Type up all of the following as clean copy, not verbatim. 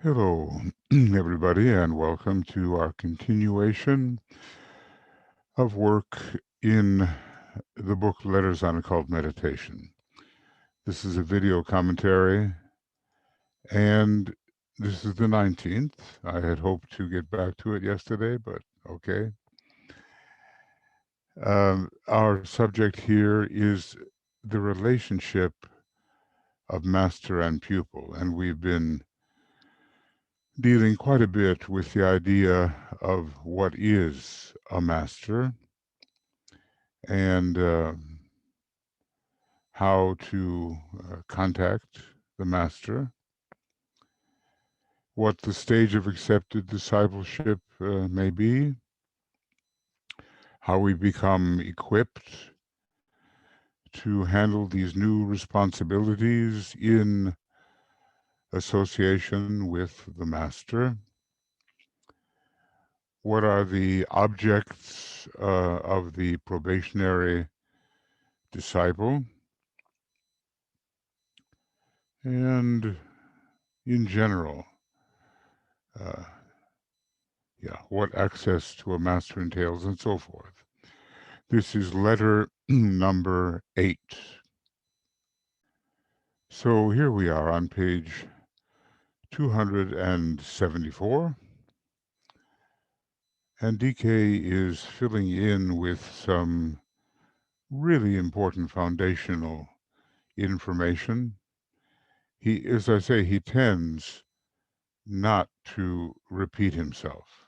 Hello, everybody, and welcome to our continuation of work in the book Letters on Occult Meditation. This is a video commentary, and this is the 19th. I had hoped to get back to it yesterday, but okay. Our subject here is the relationship of master and pupil, and we've been dealing quite a bit with the idea of what is a master and how to contact the master, what the stage of accepted discipleship may be, how we become equipped to handle these new responsibilities in association with the master, what are the objects of the probationary disciple, and in general, uh, what access to a master entails, and so forth. This is letter number 8. So here we are on page 274, and DK is filling in with some really important foundational information. He, as I say, he tends not to repeat himself.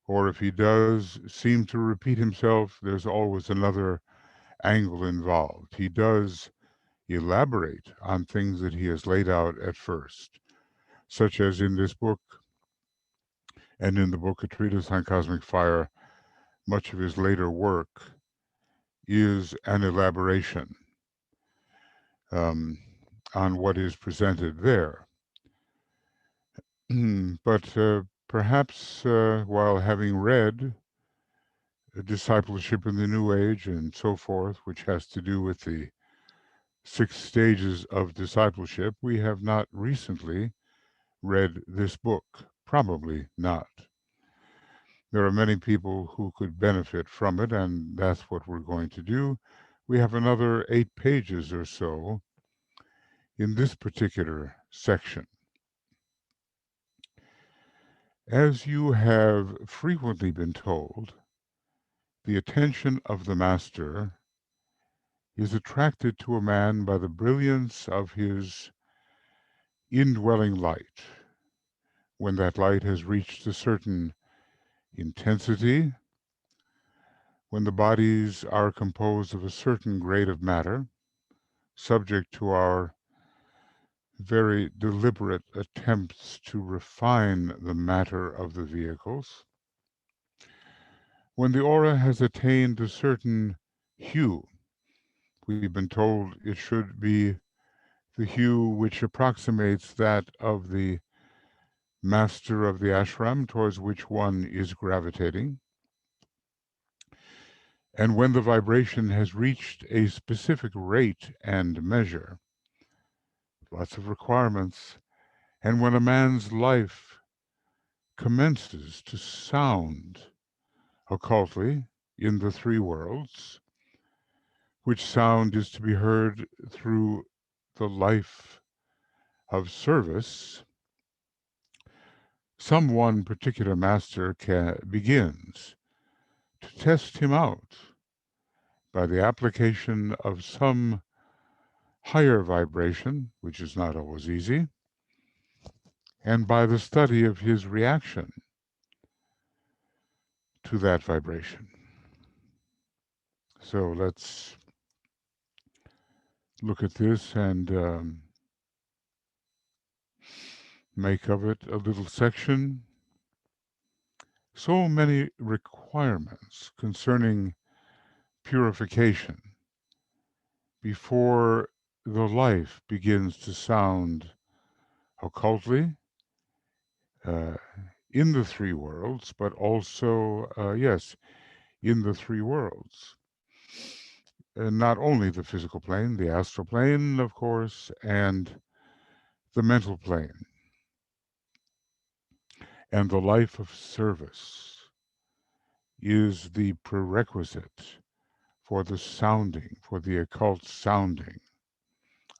Or if he does seem to repeat himself, there's always another angle involved. He does elaborate on things that he has laid out at first, such as in this book and in the book A Treatise on Cosmic Fire. Much of his later work is an elaboration um, on what is presented there. But perhaps while having read Discipleship in the New Age and so forth, which has to do with the 6 stages of discipleship, we have not recently read this book. Probably not. There are many people who could benefit from it, and that's what we're going to do. We have another 8 pages or so in this particular section. As you have frequently been told, the attention of the master is attracted to a man by the brilliance of his indwelling light. When that light has reached a certain intensity, when the bodies are composed of a certain grade of matter, subject to our very deliberate attempts to refine the matter of the vehicles, when the aura has attained a certain hue, we've been told it should be the hue which approximates that of the master of the ashram towards which one is gravitating. And when the vibration has reached a specific rate and measure, lots of requirements, and when a man's life commences to sound occultly in the 3 worlds, which sound is to be heard through the life of service, some one particular master begins to test him out by the application of some higher vibration, which is not always easy, and by the study of his reaction to that vibration. So let's look at this and make of it a little section. So many requirements concerning purification before the life begins to sound occultly uh, in the 3 worlds, but also, yes, in the 3 worlds. Not only the physical plane, the astral plane, of course, and the mental plane. And the life of service is the prerequisite for the sounding, for the occult sounding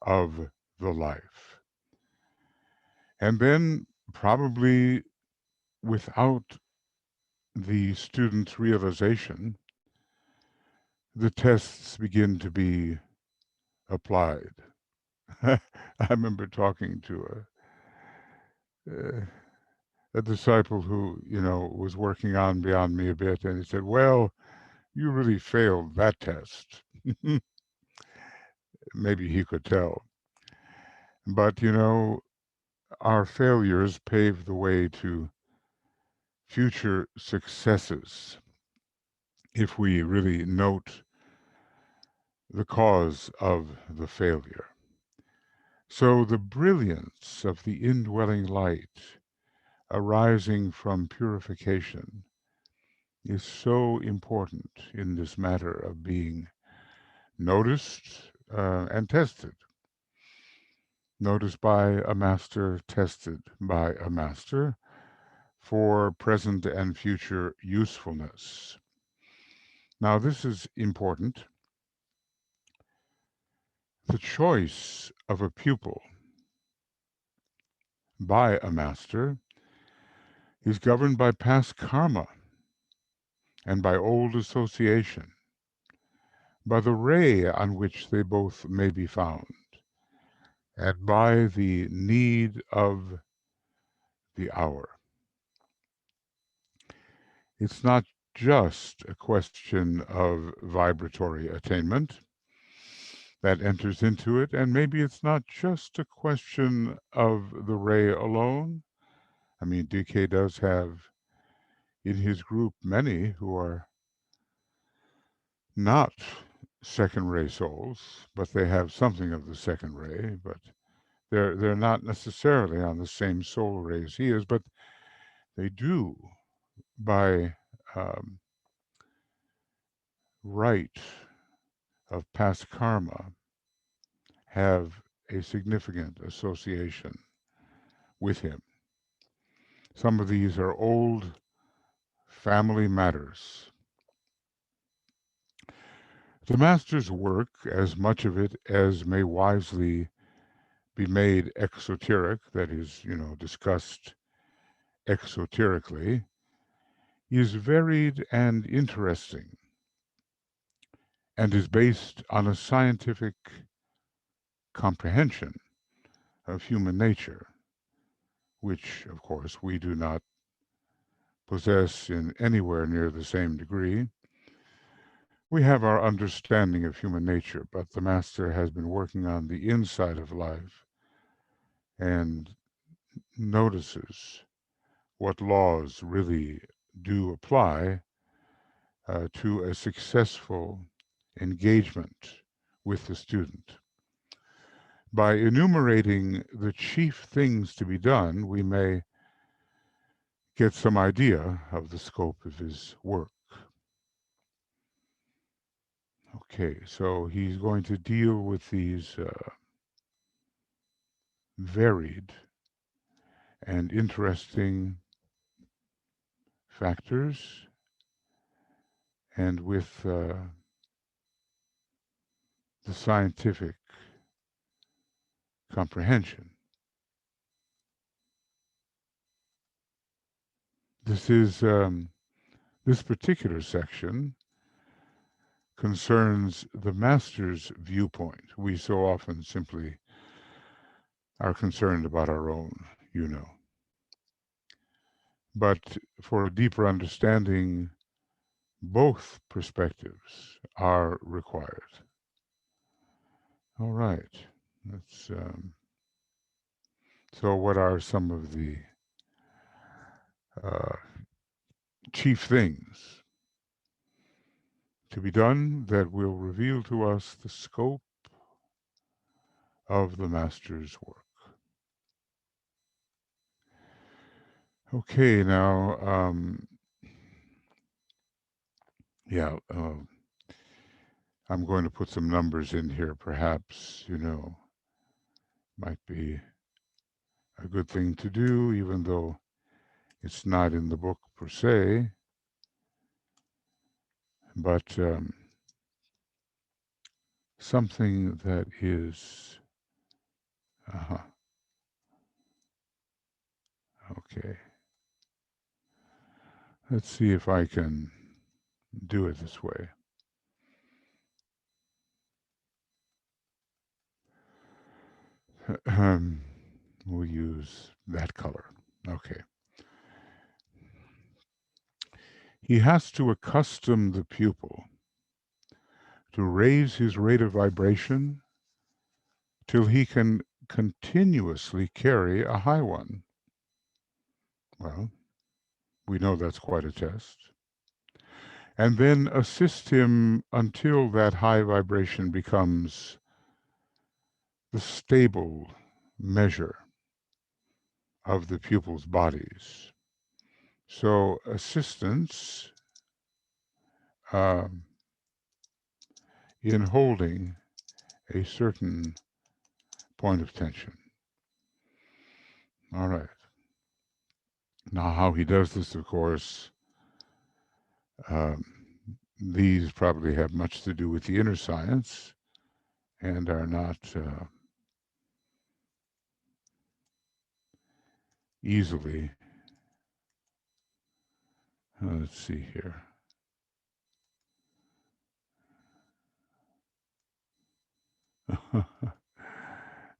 of the life. And then, probably without the student's realization, the tests begin to be applied. I remember talking to a disciple who, was working on beyond me a bit, and he said, "Well, you really failed that test." Maybe he could tell. But, our failures pave the way to future successes if we really note the cause of the failure. So the brilliance of the indwelling light arising from purification is so important in this matter of being noticed and tested. Noticed by a master, tested by a master for present and future usefulness. Now, this is important. The choice of a pupil by a master is governed by past karma and by old association, by the ray on which they both may be found, and by the need of the hour. It's not just a question of vibratory attainment that enters into it, and maybe it's not just a question of the ray alone. I mean, DK does have in his group many who are not second ray souls, but they have something of the second ray, but they're not necessarily on the same soul ray as he is, but they do by right of past karma have a significant association with him. Some of these are old family matters. The master's work, as much of it as may wisely be made exoteric, that is, discussed exoterically, is varied and interesting, and is based on a scientific comprehension of human nature, which, of course, we do not possess in anywhere near the same degree. We have our understanding of human nature, but the Master has been working on the inside of life and notices what laws really do apply to a successful engagement with the student. By enumerating the chief things to be done, we may get some idea of the scope of his work. Okay, so he's going to deal with these varied and interesting factors and with the scientific comprehension. This particular section concerns the master's viewpoint. We so often simply are concerned about our own, But for a deeper understanding, both perspectives are required. All right. Let's. So, what are some of the uh, chief things to be done that will reveal to us the scope of the Master's work? Okay, now, yeah, I'm going to put some numbers in here, perhaps, might be a good thing to do, even though It's not in the book per se, but something that is, okay. Let's see if I can do it this way. We'll use that color. Okay. He has to accustom the pupil to raise his rate of vibration till he can continuously carry a high one. Well, we know that's quite a test. And then assist him until that high vibration becomes the stable measure of the pupil's bodies. So assistance in holding a certain point of tension. All right. Now, how he does this, of course, these probably have much to do with the inner science and are not easily. Let's see here.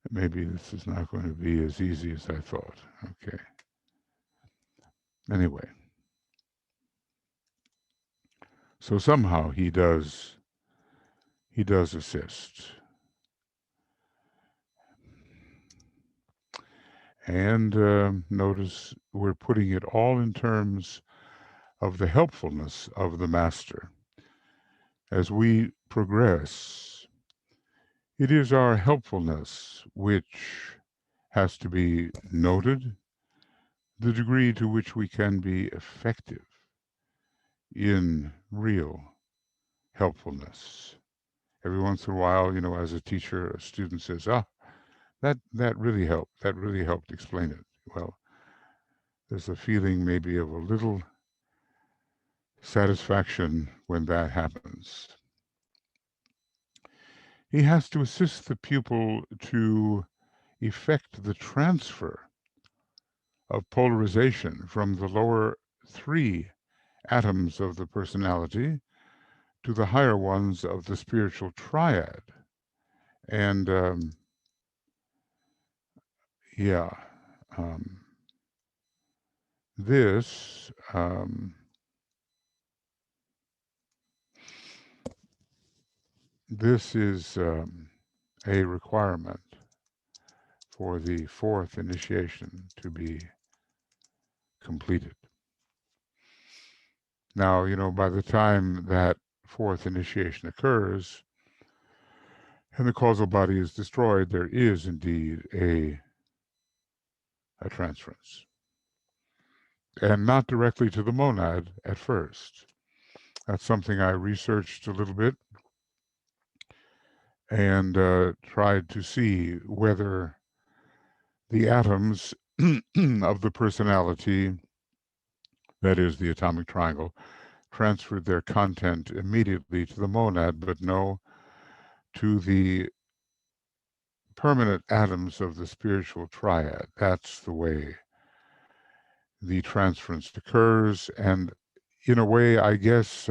Maybe this is not going to be as easy as I thought. Okay. Anyway. So somehow he does assist. And notice we're putting it all in terms of the helpfulness of the master. As we progress, it is our helpfulness which has to be noted, the degree to which we can be effective in real helpfulness. Every once in a while, you know, as a teacher, a student says, that really helped. That really helped explain it. Well, there's a feeling maybe of a little satisfaction when that happens. He has to assist the pupil to effect the transfer of polarization from the lower three atoms of the personality to the higher ones of the spiritual triad. And this this is a requirement for the fourth initiation to be completed. Now, you know, by the time that fourth initiation occurs and the causal body is destroyed, there is indeed a transference. And not directly to the monad at first. That's something I researched a little bit and tried to see whether the atoms of the personality, that is the atomic triangle, transferred their content immediately to the monad, but no, to the permanent atoms of the spiritual triad. That's the way the transference occurs. And in a way, I guess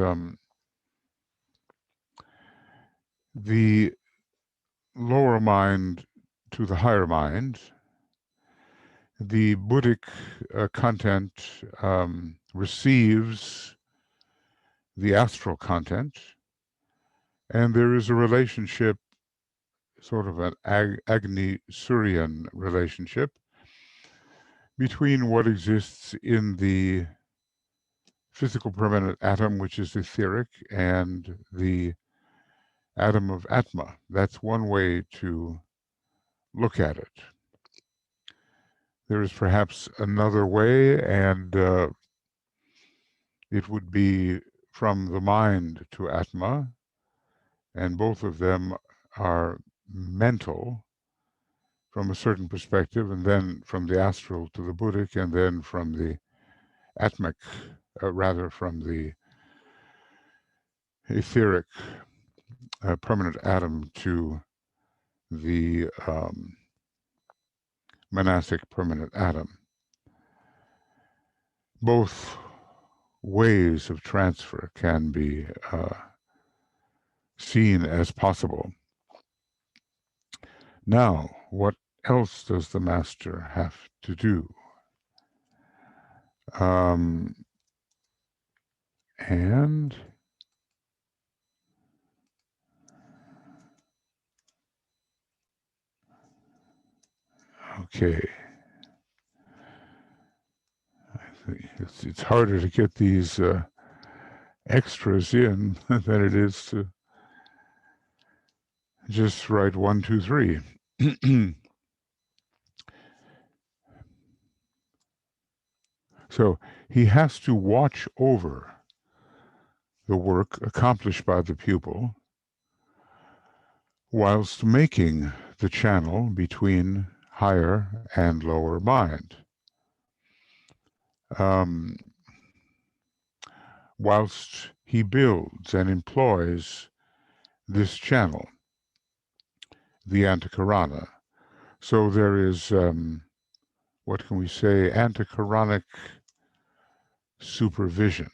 the lower mind to the higher mind, the Buddhic content receives the astral content, and there is a relationship, sort of an Agni-Suryan relationship, between what exists in the physical permanent atom, which is etheric, and the atom of Atma. That's one way to look at it. There is perhaps another way, and it would be from the mind to Atma, and both of them are mental from a certain perspective, and then from the astral to the Buddhic, and then from the atmic, rather from the etheric permanent atom to the monastic permanent atom. Both ways of transfer can be seen as possible. Now, what else does the master have to do? And okay, it's harder to get these extras in than it is to just write 1, 2, 3. So he has to watch over the work accomplished by the pupil whilst making the channel between higher and lower mind. Whilst he builds and employs this channel, the antikarana. So there is, what can we say, antikaranic supervision.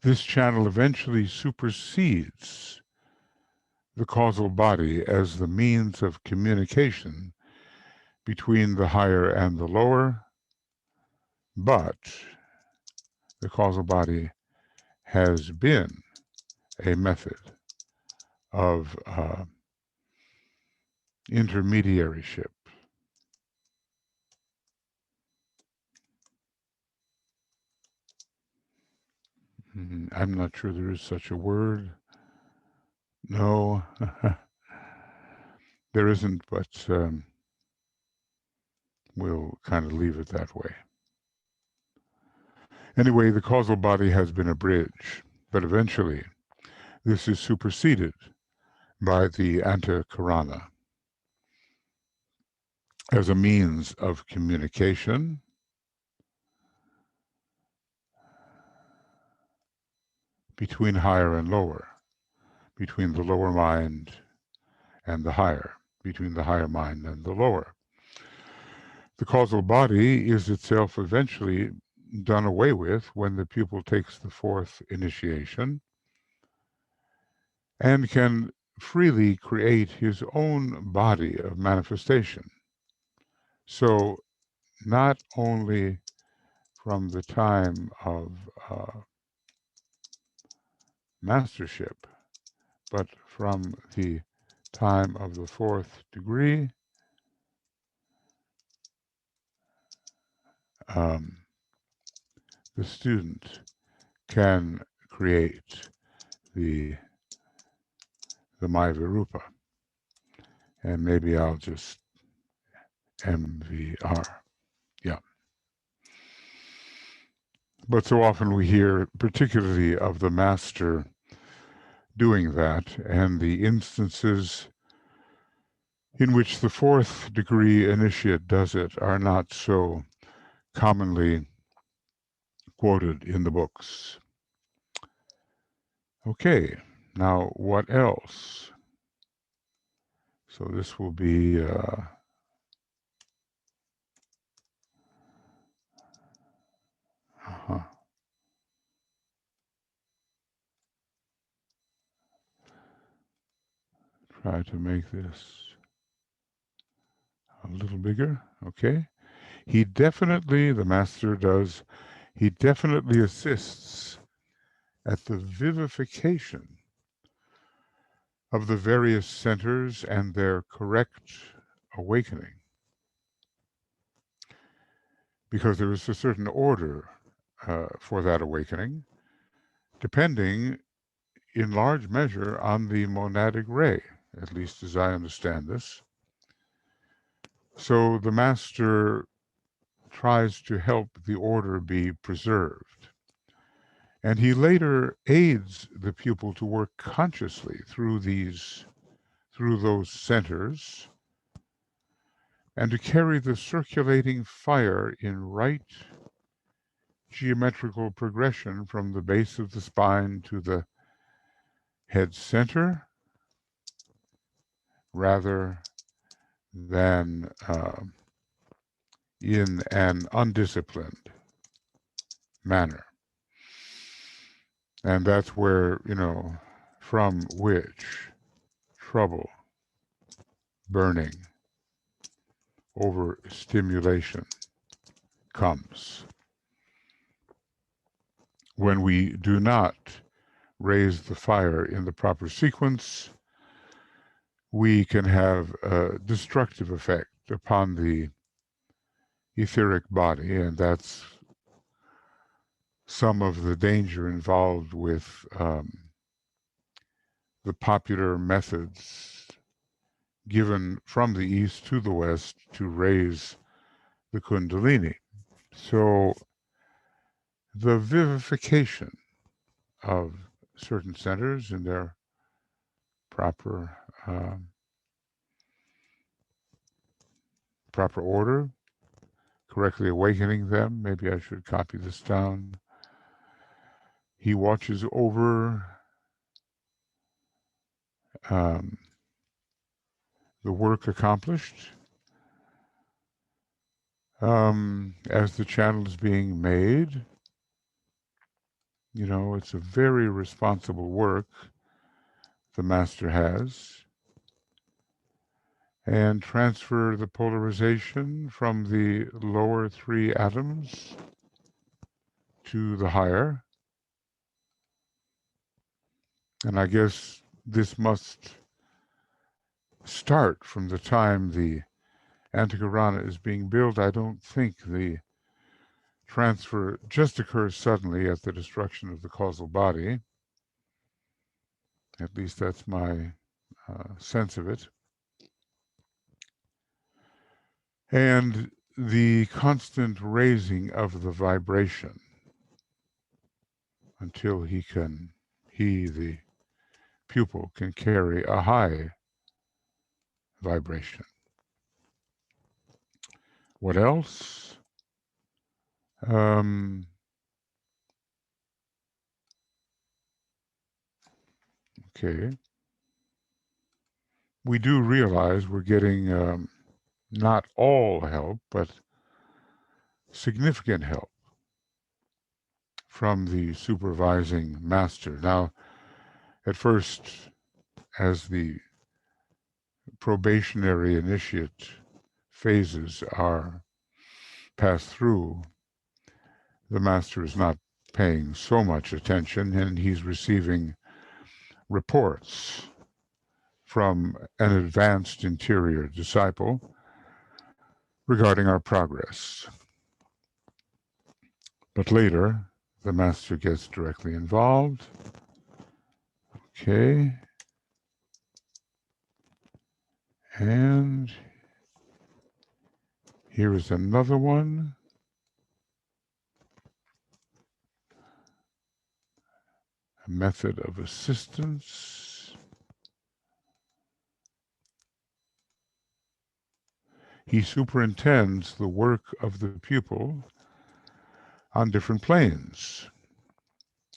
This channel eventually supersedes the causal body as the means of communication between the higher and the lower, but the causal body has been a method of intermediaryship. I'm not sure there is such a word. No, there isn't, but we'll kind of leave it that way. Anyway, the causal body has been a bridge, but eventually this is superseded by the antakarana as a means of communication between higher and lower, between the lower mind and the higher, between the higher mind and the lower. The causal body is itself eventually done away with when the pupil takes the fourth initiation and can freely create his own body of manifestation. So not only from the time of mastership, but from the time of the fourth degree, the student can create the Maya-Virupa. And maybe I'll just MVR. Yeah. But so often we hear, particularly of the master doing that, and the instances in which the fourth degree initiate does it are not so commonly quoted in the books. Okay, now what else? So this will be try to make this a little bigger. Okay. He definitely, the master does, he definitely assists at the vivification of the various centers and their correct awakening. Because there is a certain order for that awakening, depending in large measure on the monadic ray, at least as I understand this. So the master tries to help the order be preserved. And he later aids the pupil to work consciously through these through those centers, and to carry the circulating fire in right geometrical progression from the base of the spine to the head center, rather than in an undisciplined manner. And that's where, from which trouble, burning, overstimulation comes. When we do not raise the fire in the proper sequence, we can have a destructive effect upon the etheric body, and that's some of the danger involved with the popular methods given from the East to the West to raise the Kundalini. So the vivification of certain centers in their proper order, correctly awakening them. Maybe I should copy this down. He watches over the work accomplished as the channel is being made. It's a very responsible work the master has. And transfer the polarization from the lower three atoms to the higher. And I guess this must start from the time the Antakarana is being built. I don't think the transfer just occurs suddenly at the destruction of the causal body. At least that's my sense of it. And the constant raising of the vibration until the pupil, can carry a high vibration. What else? Okay. We do realize we're getting not all help, but significant help from the supervising master. Now, at first, as the probationary initiate phases are passed through, the master is not paying so much attention, and he's receiving reports from an advanced interior disciple regarding our progress. But later, the master gets directly involved. Okay. And here is another one. A method of assistance. He superintends the work of the pupil on different planes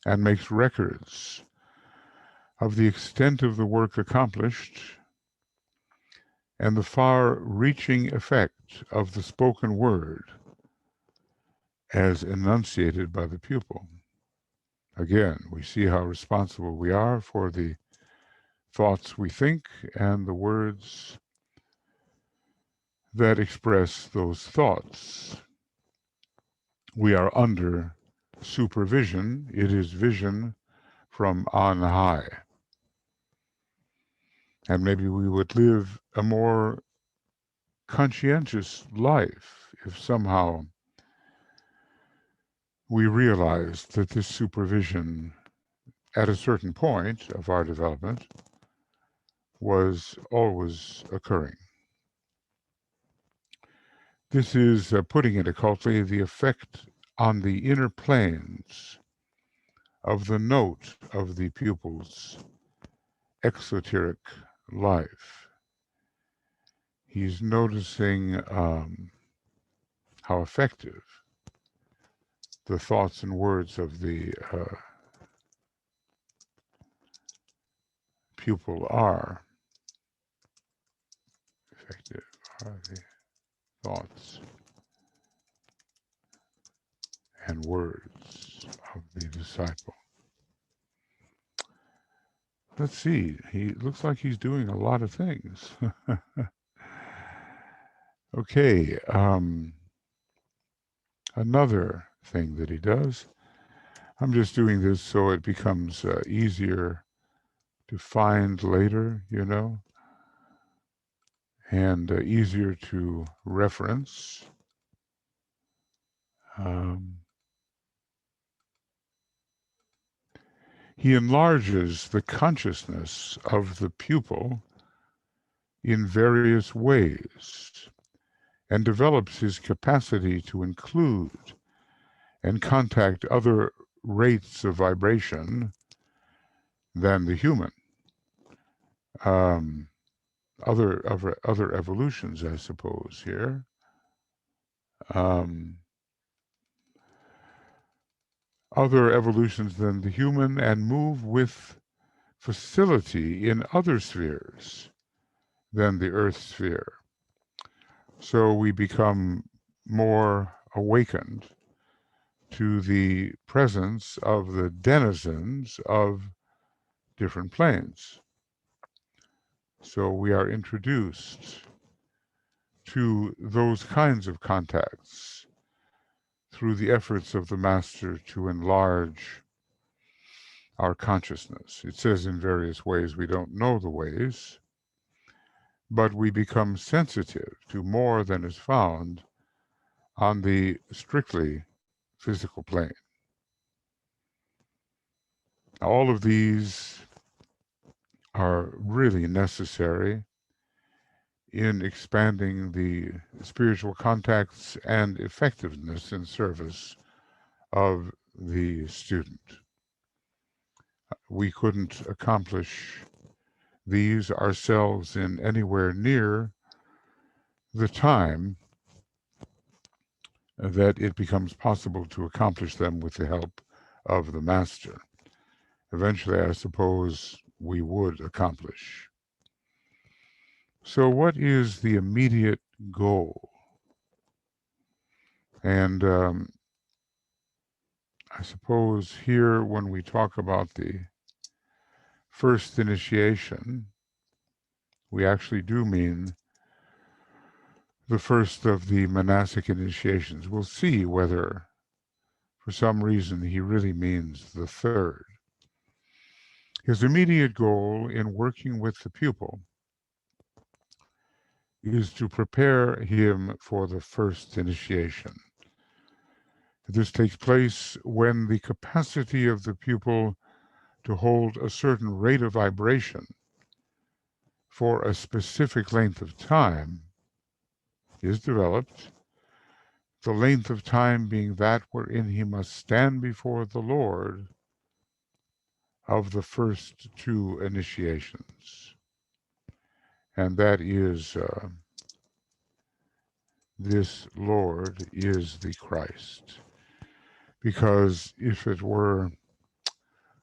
and makes records of the extent of the work accomplished and the far-reaching effect of the spoken word as enunciated by the pupil. Again, we see how responsible we are for the thoughts we think and the words that express those thoughts. We are under supervision. It is vision from on high. And maybe we would live a more conscientious life if somehow we realized that this supervision at a certain point of our development was always occurring. This is, putting it occultly, the effect on the inner planes of the note of the pupil's exoteric life. He's noticing how effective the thoughts and words of the pupil are. Effective are the thoughts and words of the disciple. Let's see. He looks like he's doing a lot of things. Okay. Another thing that he does, I'm just doing this so it becomes easier to find later, you know, and easier to reference. He enlarges the consciousness of the pupil in various ways and develops his capacity to include and contact other rates of vibration than the human. Other evolutions, I suppose, here. Other evolutions than the human, and move with facility in other spheres than the Earth sphere. So we become more awakened to the presence of the denizens of different planes. So we are introduced to those kinds of contacts through the efforts of the Master to enlarge our consciousness. It says in various ways, we don't know the ways, but we become sensitive to more than is found on the strictly physical plane. All of these are really necessary in expanding the spiritual contacts and effectiveness in service of the student. We couldn't accomplish these ourselves in anywhere near the time that it becomes possible to accomplish them with the help of the Master. Eventually, I suppose we would accomplish. So what is the immediate goal? And I suppose here, when we talk about the first initiation, we actually do mean the first of the monastic initiations. We'll see whether, for some reason, he really means the third. His immediate goal in working with the pupil is to prepare him for the first initiation. This takes place when the capacity of the pupil to hold a certain rate of vibration for a specific length of time is developed, the length of time being that wherein he must stand before the Lord of the first two initiations. And that is, this Lord is the Christ. Because if it were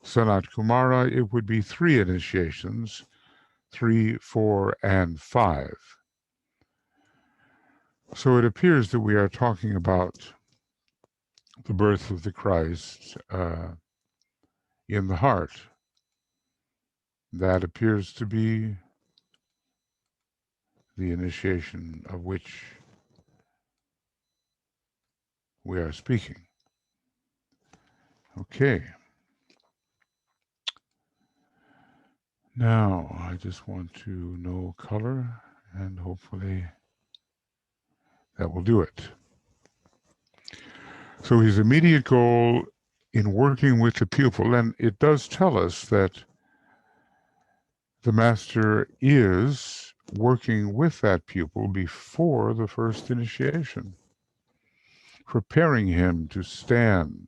Sanat Kumara, it would be 3 initiations, 3, 4, and 5. So it appears that we are talking about the birth of the Christ in the heart. That appears to be the initiation of which we are speaking. Okay. Now, I just want to know color, and hopefully that will do it. So his immediate goal in working with the pupil, and it does tell us that the Master is working with that pupil before the first initiation, preparing him to stand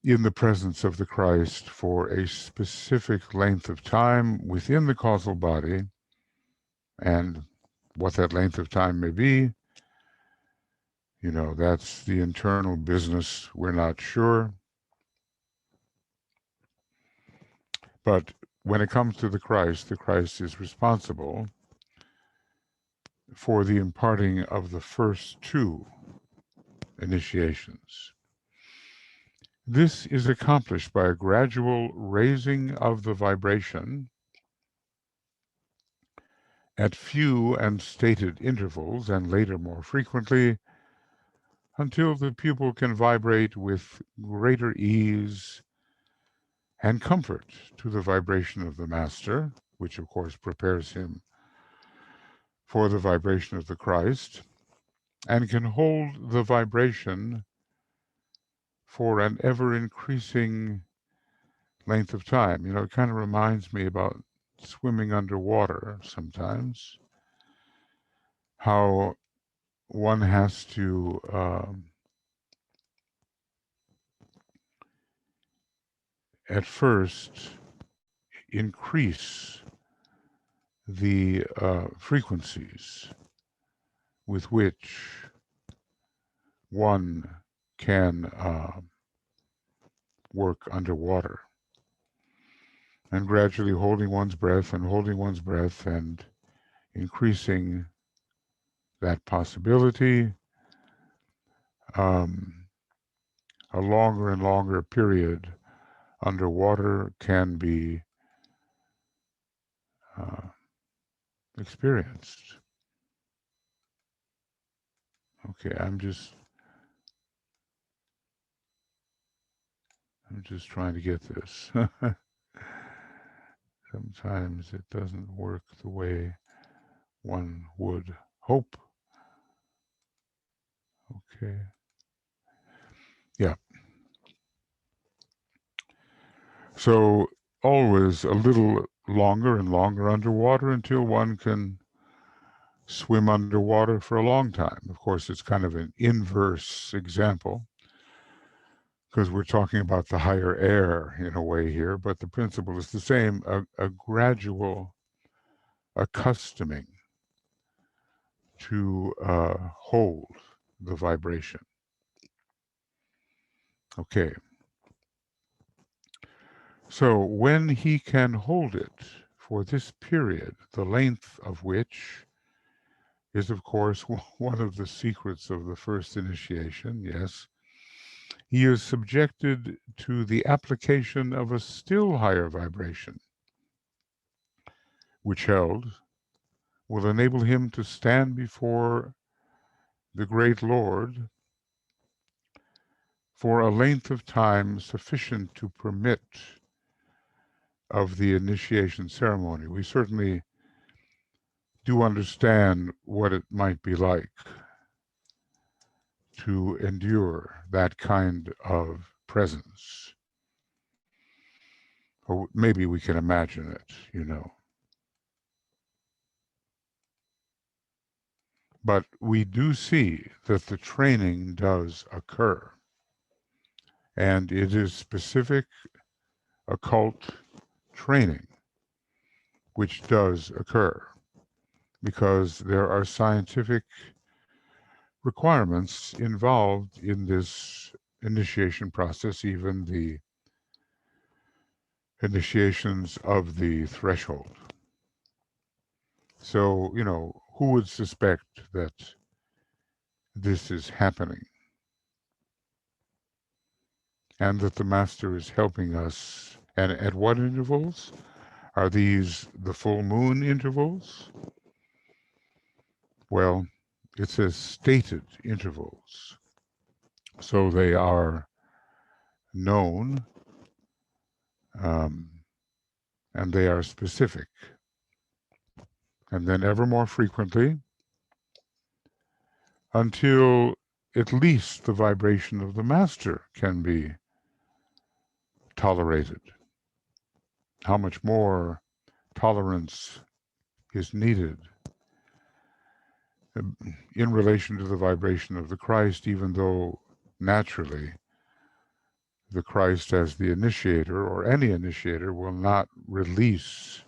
in the presence of the Christ for a specific length of time within the causal body, and what that length of time may be, that's the internal business. We're not sure. But when it comes to the Christ is responsible for the imparting of the first two initiations. This is accomplished by a gradual raising of the vibration at few and stated intervals, and later more frequently, until the pupil can vibrate with greater ease and comfort to the vibration of the Master, which of course prepares him for the vibration of the Christ, and can hold the vibration for an ever-increasing length of time. It kind of reminds me about swimming underwater sometimes, how one has to at first increase the frequencies with which one can work underwater, and gradually holding one's breath and increasing that possibility. A longer and longer period underwater can be experienced. Okay, I'm just trying to get this. Sometimes it doesn't work the way one would hope. Okay. Yeah. So always a little longer and longer underwater until one can swim underwater for a long time. Of course, it's kind of an inverse example, because we're talking about the higher air in a way here, but the principle is the same, a gradual accustoming to hold the vibration. Okay. So when he can hold it for this period, the length of which is, of course, one of the secrets of the first initiation, yes, he is subjected to the application of a still higher vibration, which held will enable him to stand before the great Lord for a length of time sufficient to permit of the initiation ceremony. We certainly do understand what it might be like to endure that kind of presence. Or maybe we can imagine it, But we do see that the training does occur. And it is specific occult training which does occur, because there are scientific requirements involved in this initiation process, even the initiations of the threshold. So, who would suspect that this is happening and that the Master is helping us? And at what intervals? Are these the full moon intervals? Well, it says stated intervals. So they are known, and they are specific. And then ever more frequently, until at least the vibration of the Master can be tolerated. How much more tolerance is needed in relation to the vibration of the Christ, even though naturally the Christ as the initiator, or any initiator, will not release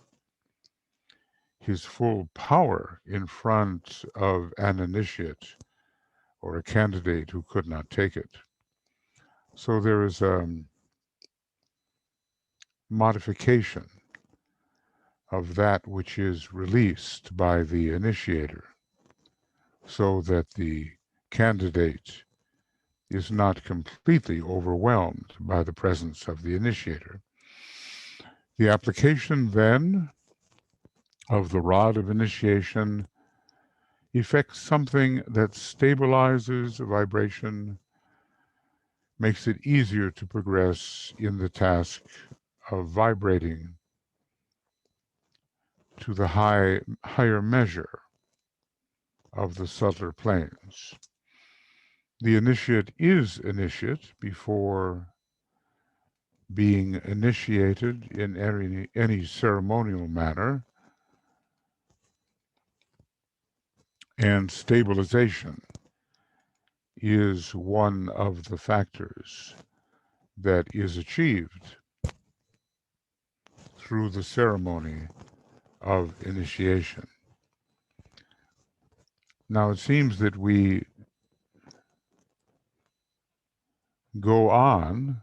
his full power in front of an initiate or a candidate who could not take it. So there is a modification of that which is released by the initiator, so that the candidate is not completely overwhelmed by the presence of the initiator. The application then of the rod of initiation effects something that stabilizes vibration, makes it easier to progress in the task of vibrating to the higher measure of the subtler planes. The initiate is initiate before being initiated in any ceremonial manner, and stabilization is one of the factors that is achieved through the ceremony of initiation. Now, it seems that we go on,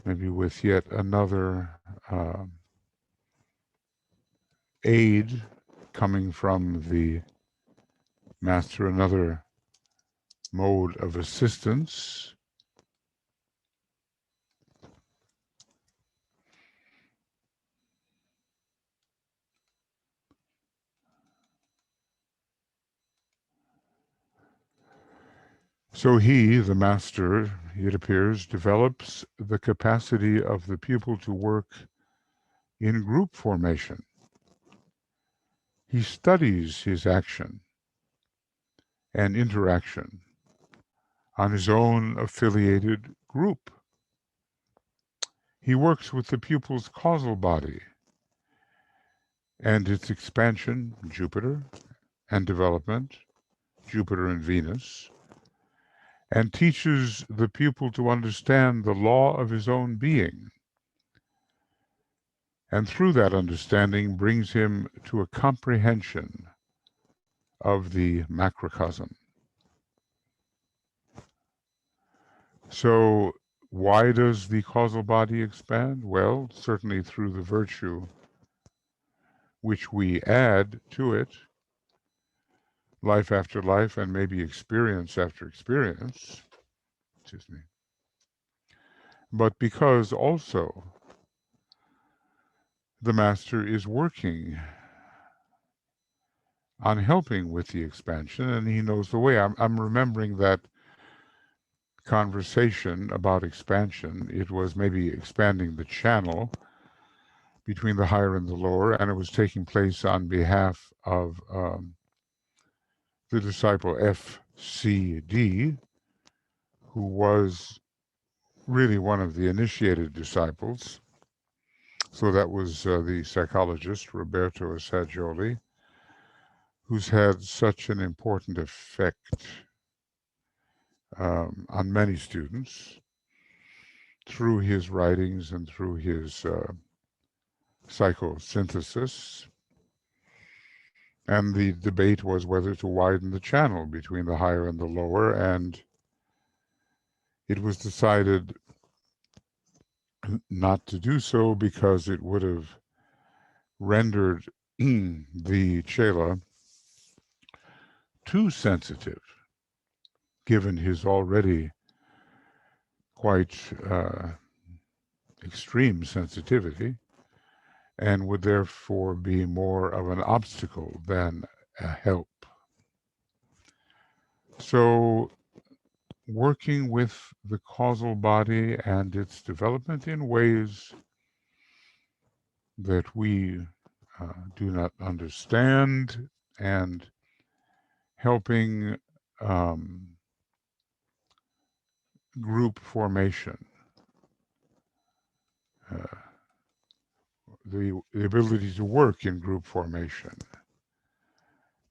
maybe with yet another aid coming from the master, another mode of assistance. So he, the master, it appears, develops the capacity of the pupil to work in group formation. He studies his action and interaction on his own affiliated group. He works with the pupil's causal body and its expansion, Jupiter, and development, Jupiter and Venus, and teaches the pupil to understand the law of his own being, and through that understanding brings him to a comprehension of the macrocosm. So why does the causal body expand? Well, certainly through the virtue which we add to it, life after life, and maybe experience after experience, excuse me, but because also the master is working on helping with the expansion, and he knows the way. I'm remembering that conversation about expansion. It was maybe expanding the channel between the higher and the lower, and it was taking place on behalf of the disciple FCD, who was really one of the initiated disciples. So that was the psychologist Roberto Assagioli, who's had such an important effect on many students through his writings and through his psychosynthesis. And the debate was whether to widen the channel between the higher and the lower, and it was decided not to do so because it would have rendered the chela too sensitive, given his already quite extreme sensitivity, and would therefore be more of an obstacle than a help. So working with the causal body and its development in ways that we do not understand, and helping group formation, the ability to work in group formation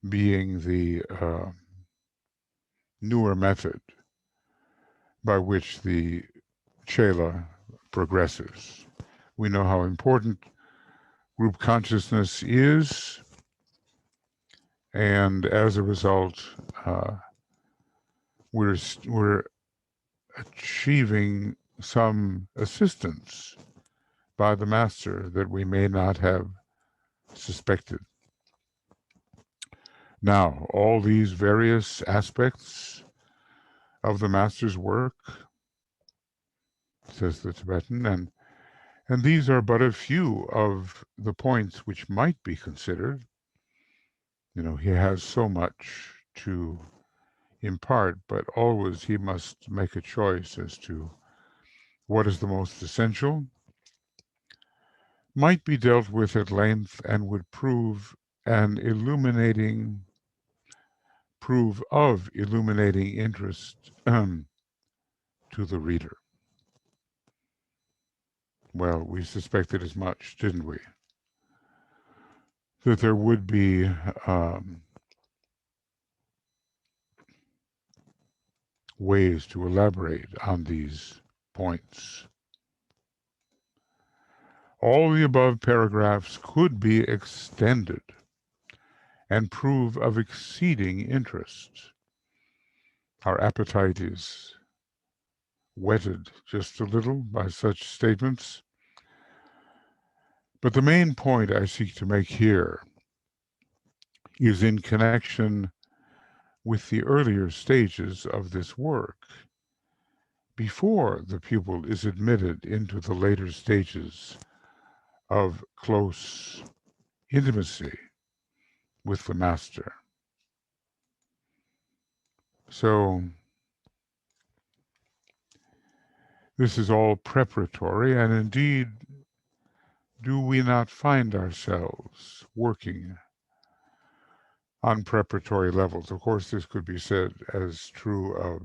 being the newer method by which the chela progresses. We know how important group consciousness is, and as a result, we're achieving some assistance by the master that we may not have suspected. Now, all these various aspects of the master's work, says the Tibetan, and these are but a few of the points which might be considered. You know, he has so much to impart, but always he must make a choice as to what is the most essential, might be dealt with at length, and would prove of illuminating interest to the reader. Well, we suspected as much, didn't we? That there would be ways to elaborate on these points. All the above paragraphs could be extended and prove of exceeding interest. Our appetite is whetted just a little by such statements. But the main point I seek to make here is in connection with the earlier stages of this work, before the pupil is admitted into the later stages of close intimacy with the master. So this is all preparatory, and indeed, do we not find ourselves working on preparatory levels? Of course, this could be said as true of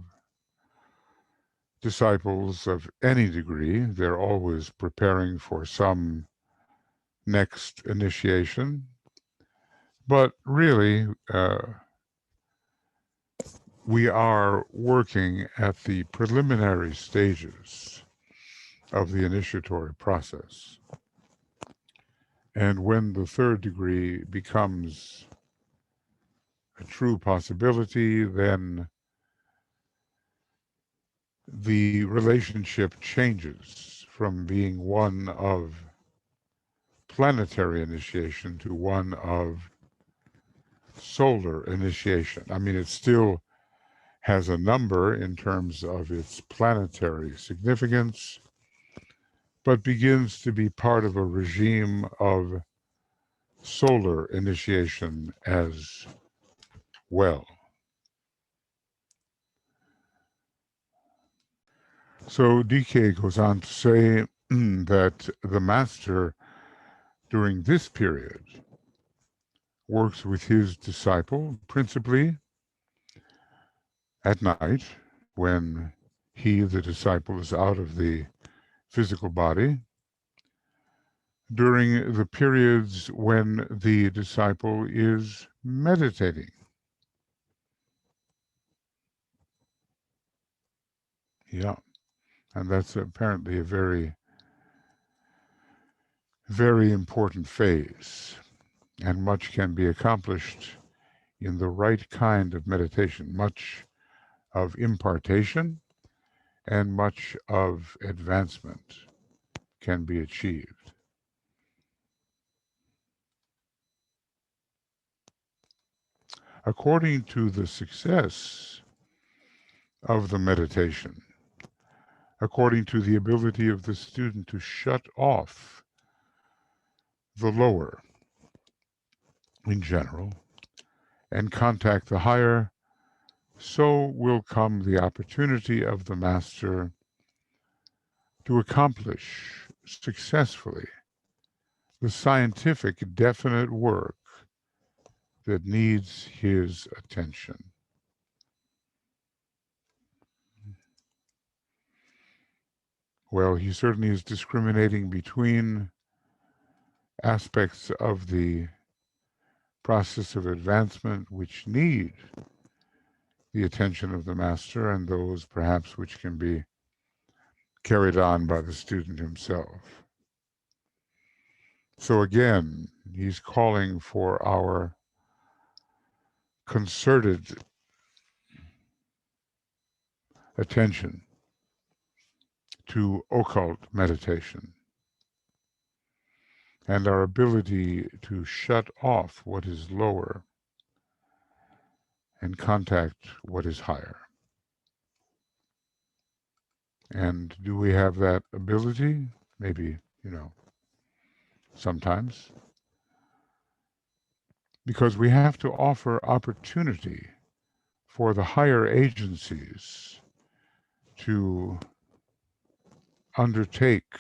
disciples of any degree. They're always preparing for some next initiation. But really, we are working at the preliminary stages of the initiatory process. And when the third degree becomes a true possibility, then the relationship changes from being one of planetary initiation to one of solar initiation. I mean, it still has a number in terms of its planetary significance, but begins to be part of a regime of solar initiation as well. So DK goes on to say that the master during this period works with his disciple principally at night when he, the disciple, is out of the physical body, during the periods when the disciple is meditating. Yeah, and that's apparently a very, very important phase, and much can be accomplished in the right kind of meditation, much of impartation and much of advancement can be achieved. According to the success of the meditation, according to the ability of the student to shut off the lower in general and contact the higher, so will come the opportunity of the master to accomplish successfully the scientific definite work that needs his attention. Well, he certainly is discriminating between aspects of the process of advancement which need the attention of the master and those perhaps which can be carried on by the student himself. So again, he's calling for our concerted attention to occult meditation and our ability to shut off what is lower and contact what is higher. And do we have that ability? Maybe, sometimes. Because we have to offer opportunity for the higher agencies to undertake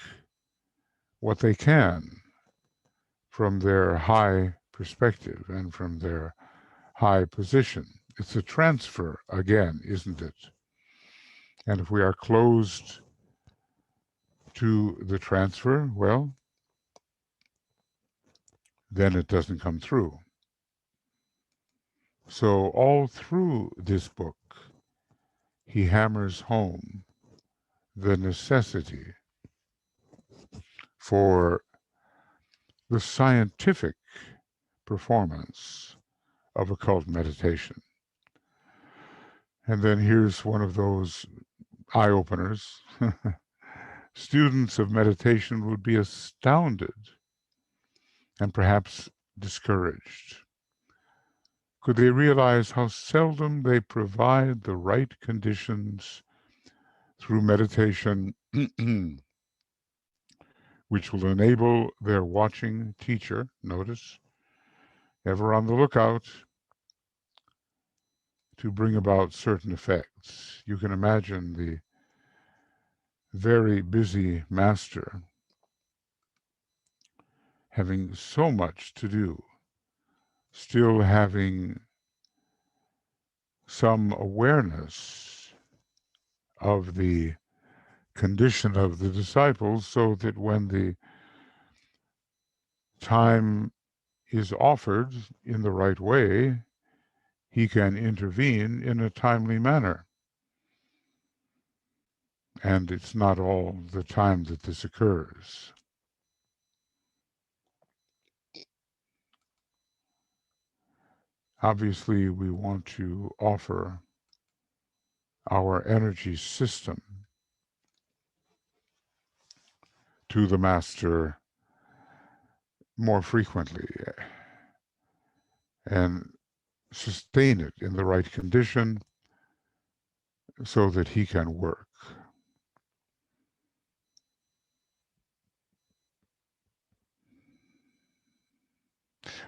what they can from their high perspective and from their high position. It's a transfer again, isn't it? And if we are closed to the transfer, well, then it doesn't come through. So all through this book, he hammers home the necessity for the scientific performance of occult meditation. And then here's one of those eye-openers. Students of meditation would be astounded and perhaps discouraged. Could they realize how seldom they provide the right conditions through meditation which will enable their watching teacher, notice, ever on the lookout, to bring about certain effects. You can imagine the very busy master having so much to do, still having some awareness of the condition of the disciples, so that when the time is offered in the right way, he can intervene in a timely manner. And it's not all the time that this occurs. Obviously, we want to offer our energy system to the master more frequently and sustain it in the right condition so that he can work.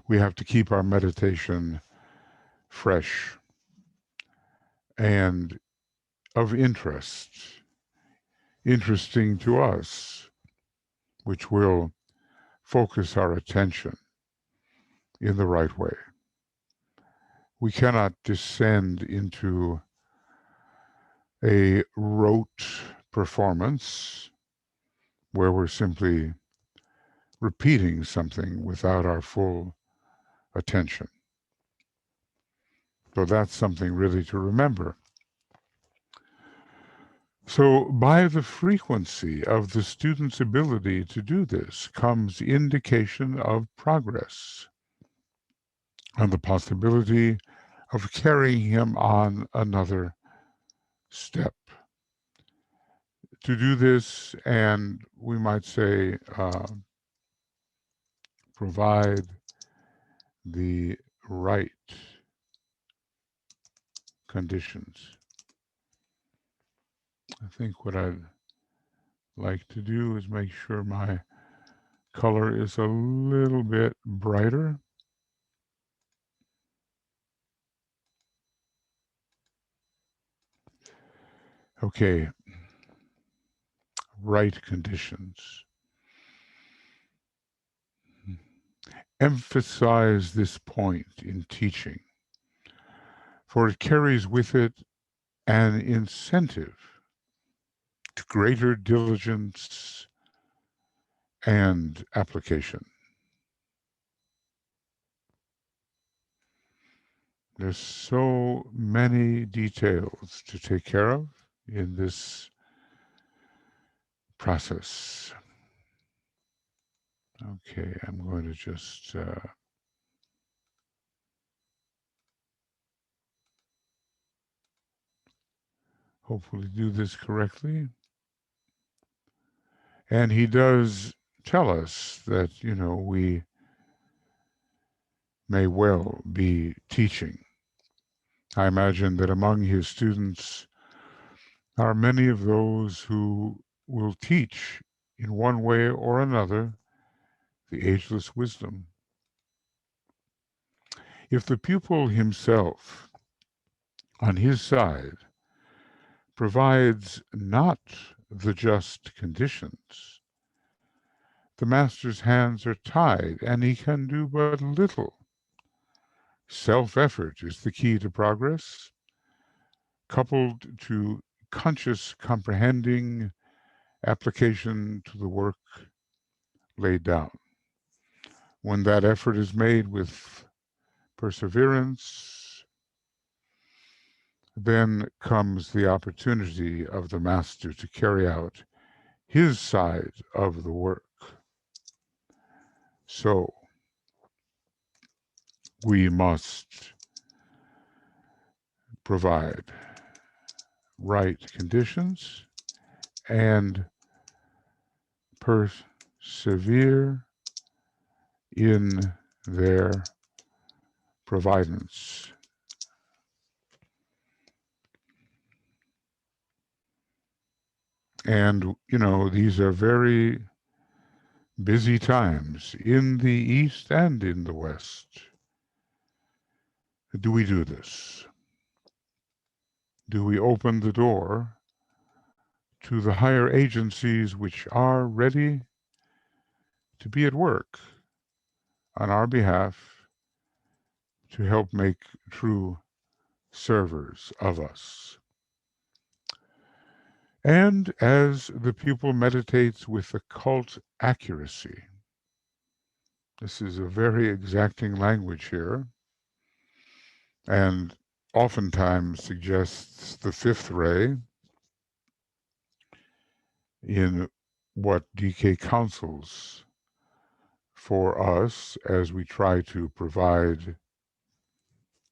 We have to keep our meditation fresh and of interest, interesting to us, which will focus our attention in the right way. We cannot descend into a rote performance where we're simply repeating something without our full attention. So that's something really to remember. So by the frequency of the student's ability to do this comes indication of progress and the possibility of carrying him on another step. To do this, and we might say, provide the right conditions. I think what I'd like to do is make sure my color is a little bit brighter. Okay, right conditions. Emphasize this point in teaching, for it carries with it an incentive to greater diligence and application. There's so many details to take care of in this process. Okay, I'm going to just hopefully do this correctly. And he does tell us that, you know, we may well be teaching. I imagine that among his students are many of those who will teach in one way or another the ageless wisdom. If the pupil himself, on his side, provides not the just conditions, the master's hands are tied and he can do but little. Self-effort is the key to progress, coupled to conscious comprehending application to the work laid down. When that effort is made with perseverance, then comes the opportunity of the master to carry out his side of the work. So we must provide right conditions and persevere in their providence. And, you know, these are very busy times in the East and in the West. Do we do this? Do we open the door to the higher agencies which are ready to be at work on our behalf to help make true servers of us? And as the pupil meditates with occult accuracy, this is a very exacting language here, and oftentimes suggests the fifth ray in what DK counsels for us as we try to provide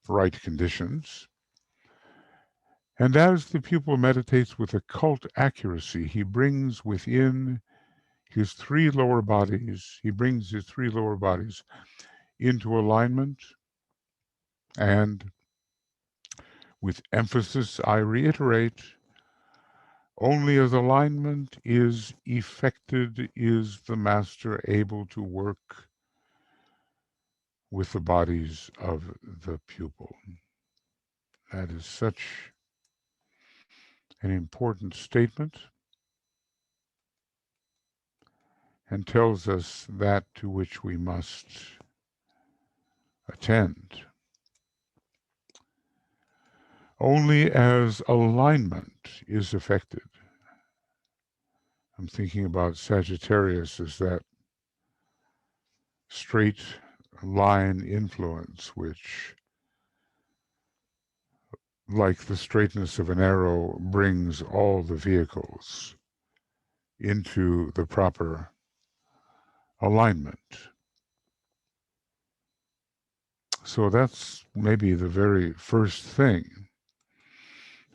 right conditions. And as the pupil meditates with occult accuracy, he brings within his three lower bodies, he brings his three lower bodies into alignment, and with emphasis, I reiterate, only as alignment is effected is the master able to work with the bodies of the pupil. That is such an important statement and tells us that to which we must attend. Only as alignment is effected. I'm thinking about Sagittarius as that straight line influence which, like the straightness of an arrow, brings all the vehicles into the proper alignment. So that's maybe the very first thing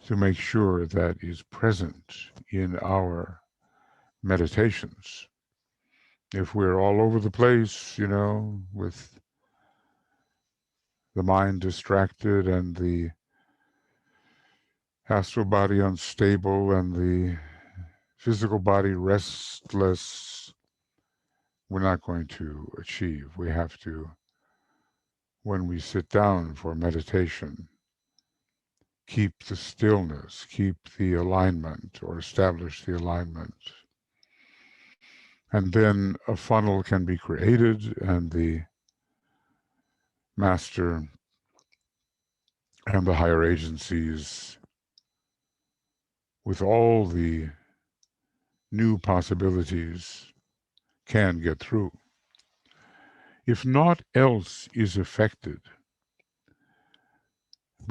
to make sure that is present in our meditations. If we're all over the place, you know, with the mind distracted and the astral body unstable and the physical body restless, we're not going to achieve. We have to, when we sit down for meditation, keep the stillness, keep the alignment, or establish the alignment. And then a funnel can be created, and the master and the higher agencies, with all the new possibilities, can get through. If naught else is affected,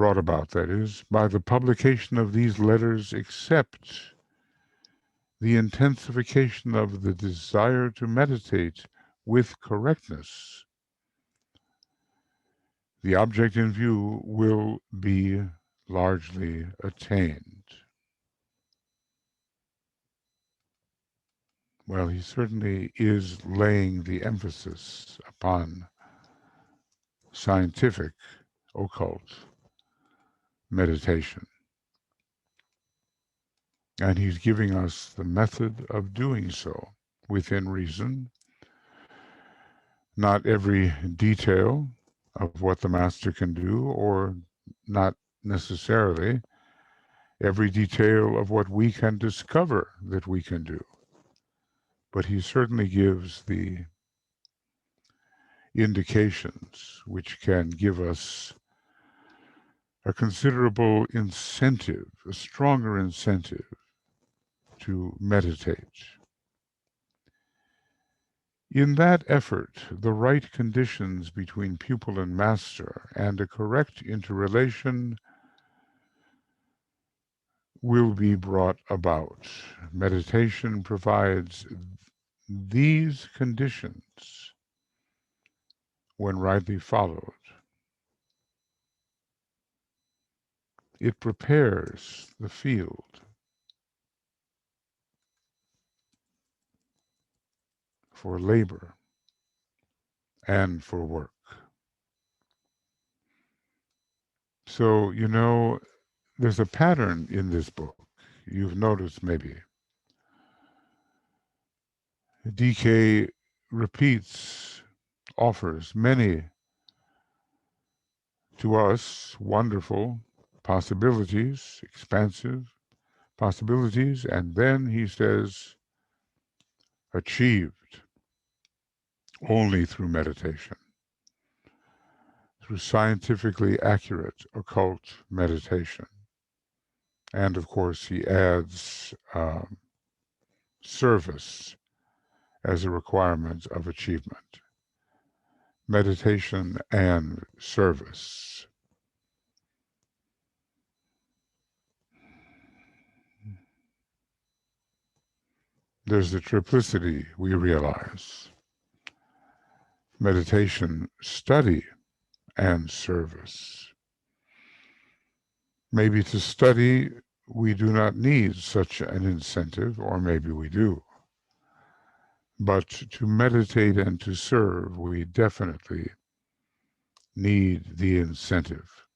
brought about, that is, by the publication of these letters, except the intensification of the desire to meditate with correctness, the object in view will be largely attained. Well, he certainly is laying the emphasis upon scientific occult meditation. And he's giving us the method of doing so within reason. Not every detail of what the master can do, or not necessarily every detail of what we can discover that we can do. But he certainly gives the indications which can give us a considerable incentive, a stronger incentive to meditate. In that effort, the right conditions between pupil and master and a correct interrelation will be brought about. Meditation provides these conditions when rightly followed. It prepares the field for labor and for work. So, you know, there's a pattern in this book. You've noticed maybe. DK repeats, offers many, to us, wonderful possibilities, expansive possibilities, and then he says, achieved only through meditation, through scientifically accurate occult meditation. And of course, he adds service as a requirement of achievement. Meditation and service. There's the triplicity we realize. Meditation, study, and service. Maybe to study, we do not need such an incentive, or maybe we do. But to meditate and to serve, we definitely need the incentive.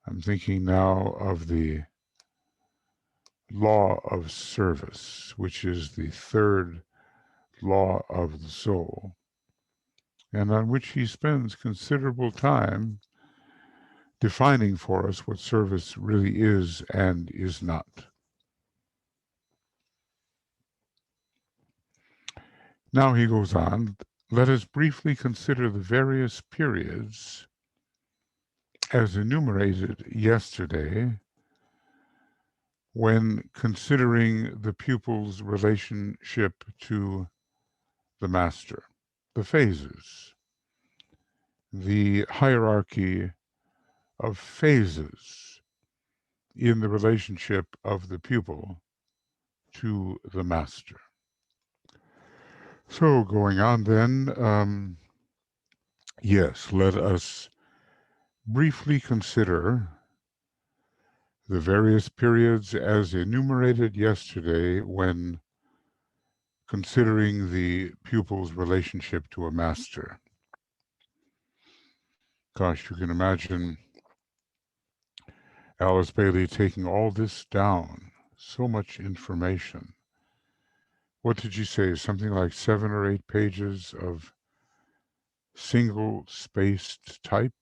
I'm thinking now of the law of service, which is the third law of the soul, and on which he spends considerable time defining for us what service really is and is not. Now he goes on, let us briefly consider the various periods as enumerated yesterday when considering the pupil's relationship to the master, the phases, the hierarchy of phases in the relationship of the pupil to the master. So going on then, yes, let us briefly consider the various periods as enumerated yesterday when considering the pupil's relationship to a master. Gosh, you can imagine Alice Bailey taking all this down, so much information. What did you say? Something like 7 or 8 pages of single-spaced type?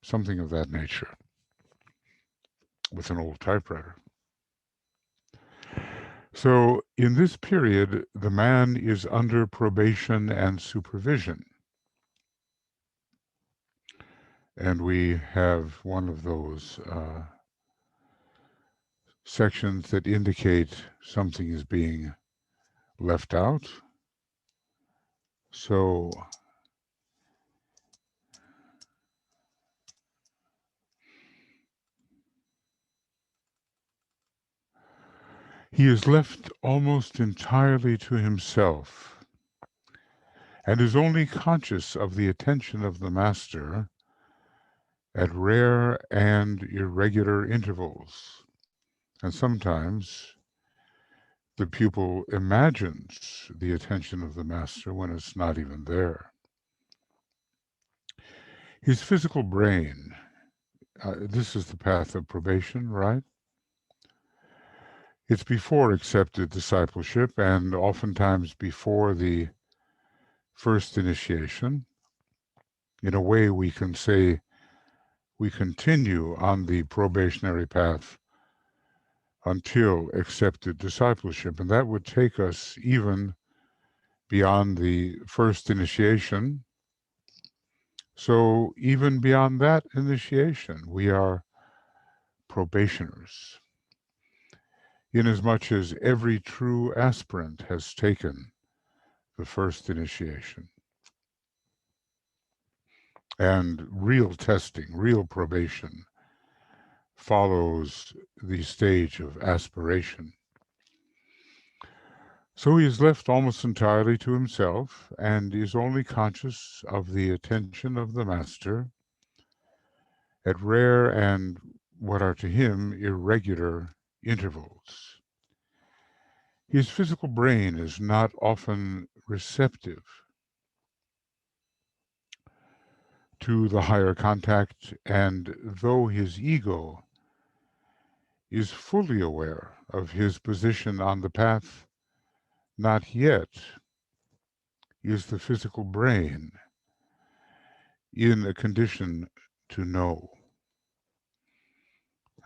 Something of that nature, with an old typewriter. So in this period, the man is under probation and supervision. And we have one of those sections that indicate something is being left out. So He is left almost entirely to himself and is only conscious of the attention of the master at rare and irregular intervals. And sometimes the pupil imagines the attention of the master when it's not even there. His physical brain, this is the path of probation, right? It's before accepted discipleship and oftentimes before the first initiation. In a way, we can say we continue on the probationary path until accepted discipleship, and that would take us even beyond the first initiation. So even beyond that initiation, we are probationers, inasmuch as every true aspirant has taken the first initiation. And real testing, real probation follows the stage of aspiration. So he is left almost entirely to himself and is only conscious of the attention of the master at rare and what are to him irregular intervals. His physical brain is not often receptive to the higher contact, and though his ego is fully aware of his position on the path, not yet is the physical brain in a condition to know.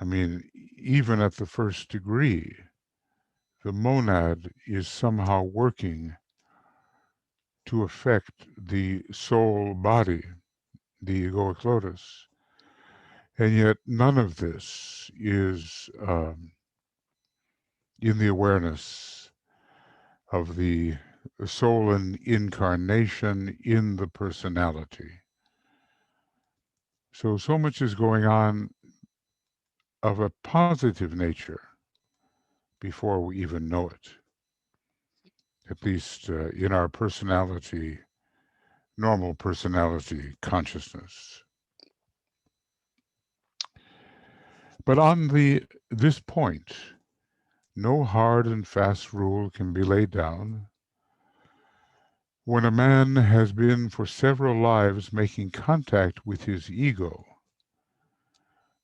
I mean, even at the first degree, the monad is somehow working to affect the soul body, the egoic lotus. And yet none of this is in the awareness of the soul and incarnation in the personality. So much is going on of a positive nature before we even know it, at least in our personality, normal personality consciousness. But on this point, no hard and fast rule can be laid down. When a man has been for several lives making contact with his ego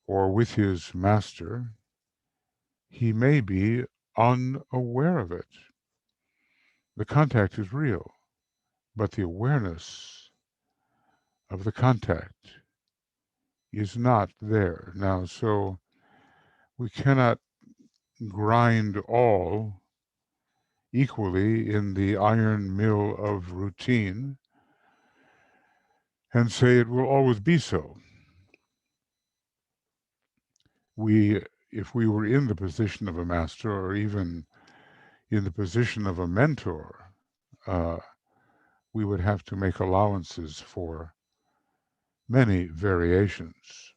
or with his master, he may be unaware of it. The contact is real, but the awareness of the contact is not there. Now, so we cannot grind all equally in the iron mill of routine and say it will always be so. If we were in the position of a master or even in the position of a mentor, we would have to make allowances for many variations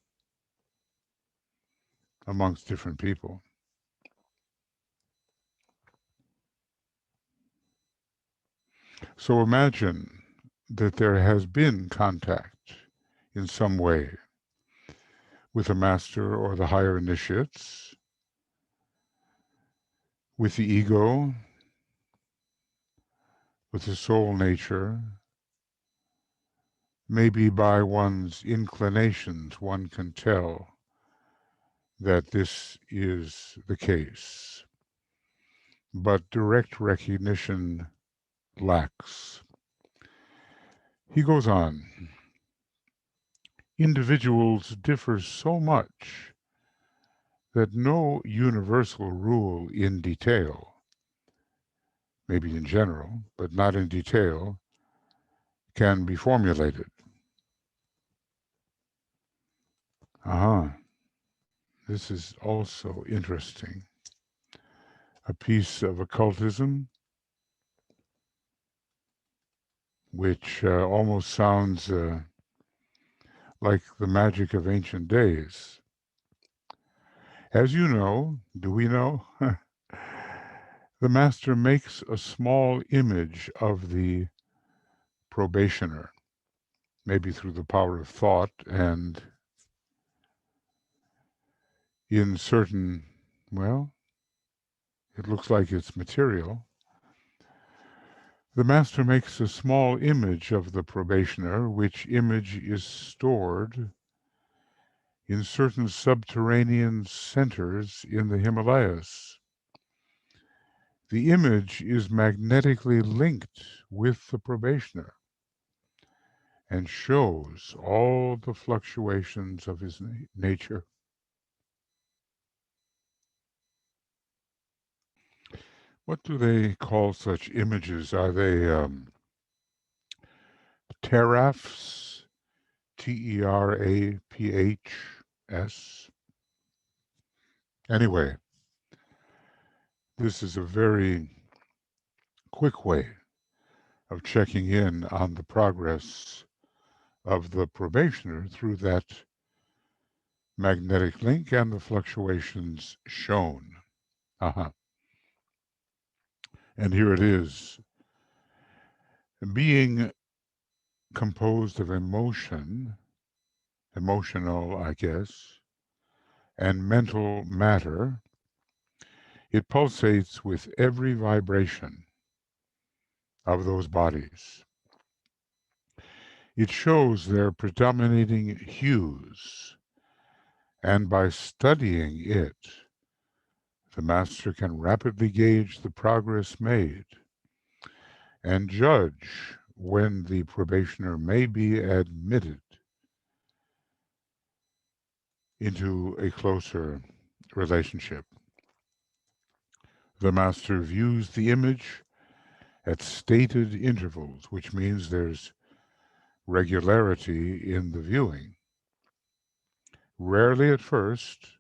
amongst different people. So imagine that there has been contact in some way with a master or the higher initiates, with the ego, with the soul nature. Maybe by one's inclinations one can tell that this is the case, but direct recognition lacks. He goes on, individuals differ so much that no universal rule in detail, maybe in general, but not in detail, can be formulated. This is also interesting. A piece of occultism which almost sounds like the magic of ancient days. As you know, do we know? the master makes a small image of the probationer, maybe through the power of thought, and in certain, well, it looks like it's material. The master makes a small image of the probationer, which image is stored in certain subterranean centers in the Himalayas. The image is magnetically linked with the probationer and shows all the fluctuations of his nature. What do they call such images? Are they teraphs? T-E-R-A-P-H-S? Anyway, this is a very quick way of checking in on the progress of the probationer through that magnetic link and the fluctuations shown. And here it is. Being composed of emotional, I guess, and mental matter, it pulsates with every vibration of those bodies. It shows their predominating hues, and by studying it, the master can rapidly gauge the progress made and judge when the probationer may be admitted into a closer relationship. The master views the image at stated intervals, which means there's regularity in the viewing. Rarely at first.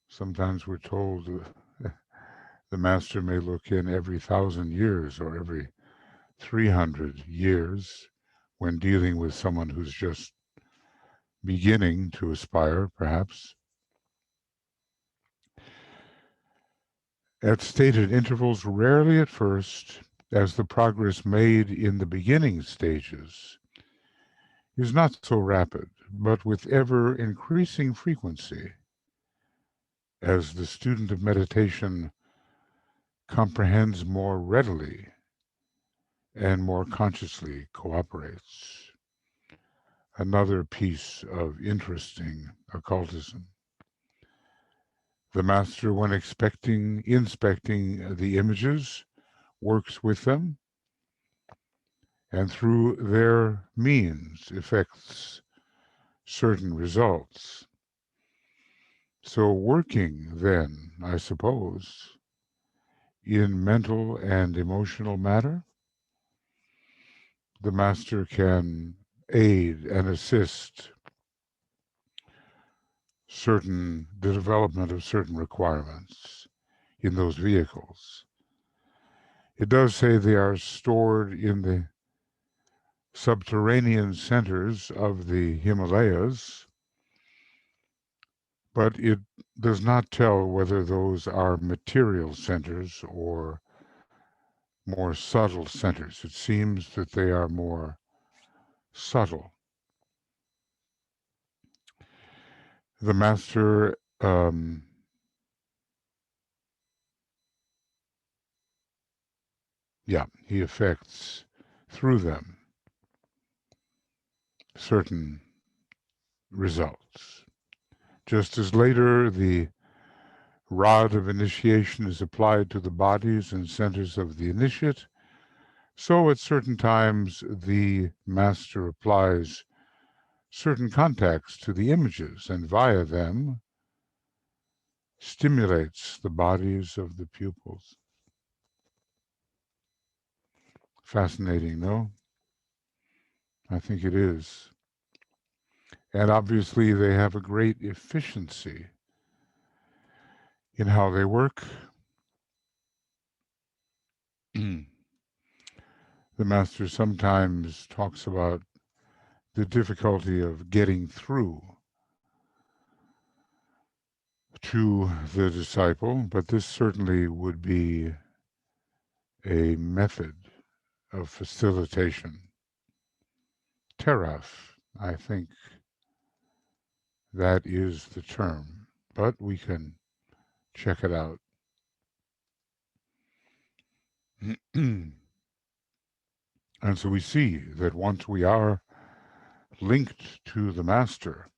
Sometimes we're told the master may look in every 1,000 years or every 300 years when dealing with someone who's just beginning to aspire, perhaps. At stated intervals, rarely at first, as the progress made in the beginning stages is not so rapid, but with ever increasing frequency, as the student of meditation comprehends more readily and more consciously cooperates. Another piece of interesting occultism. The master, when inspecting the images, works with them, and through their means effects certain results. So working then, I suppose, in mental and emotional matter, the master can aid and assist the development of certain requirements in those vehicles. It does say they are stored in the subterranean centers of the Himalayas, but it does not tell whether those are material centers or more subtle centers. It seems that they are more subtle. The master he affects through them certain results. Just as later the rod of initiation is applied to the bodies and centers of the initiate, so at certain times the master applies certain contacts to the images and via them stimulates the bodies of the pupils. Fascinating, no? I think it is. And obviously they have a great efficiency in how they work. The master sometimes talks about the difficulty of getting through to the disciple, but this certainly would be a method of facilitation. Teraf, I think that is the term, but we can check it out. And so we see that once we are linked to the Master,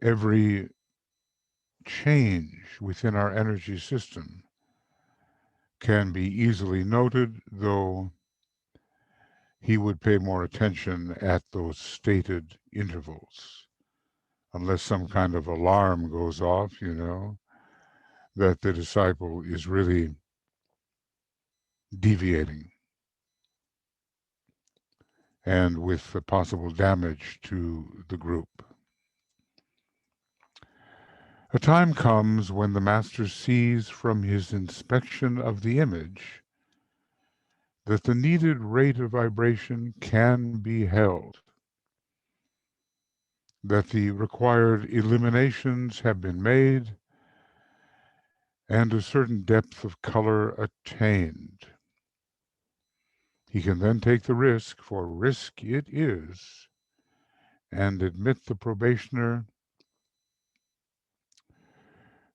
every change within our energy system can be easily noted, though he would pay more attention at those stated intervals, unless some kind of alarm goes off, that the disciple is really deviating and with the possible damage to the group. A time comes when the Master sees from his inspection of the image that the needed rate of vibration can be held, that the required eliminations have been made, and a certain depth of color attained. He can then take the risk, for risk it is, and admit the probationer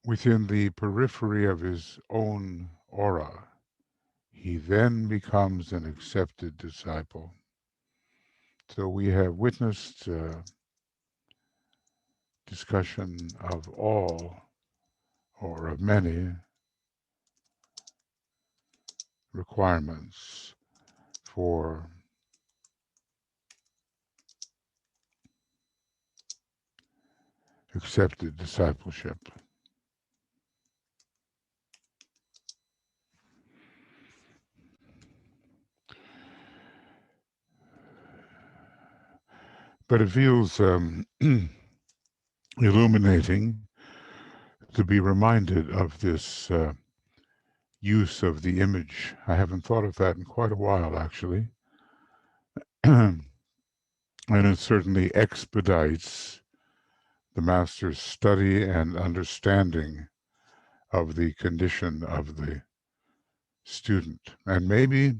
within the periphery of his own aura. He then becomes an accepted disciple. So we have witnessed discussion of all, or of many, requirements for accepted discipleship. But it feels illuminating to be reminded of this use of the image. I haven't thought of that in quite a while, actually. And it certainly expedites the Master's study and understanding of the condition of the student. And maybe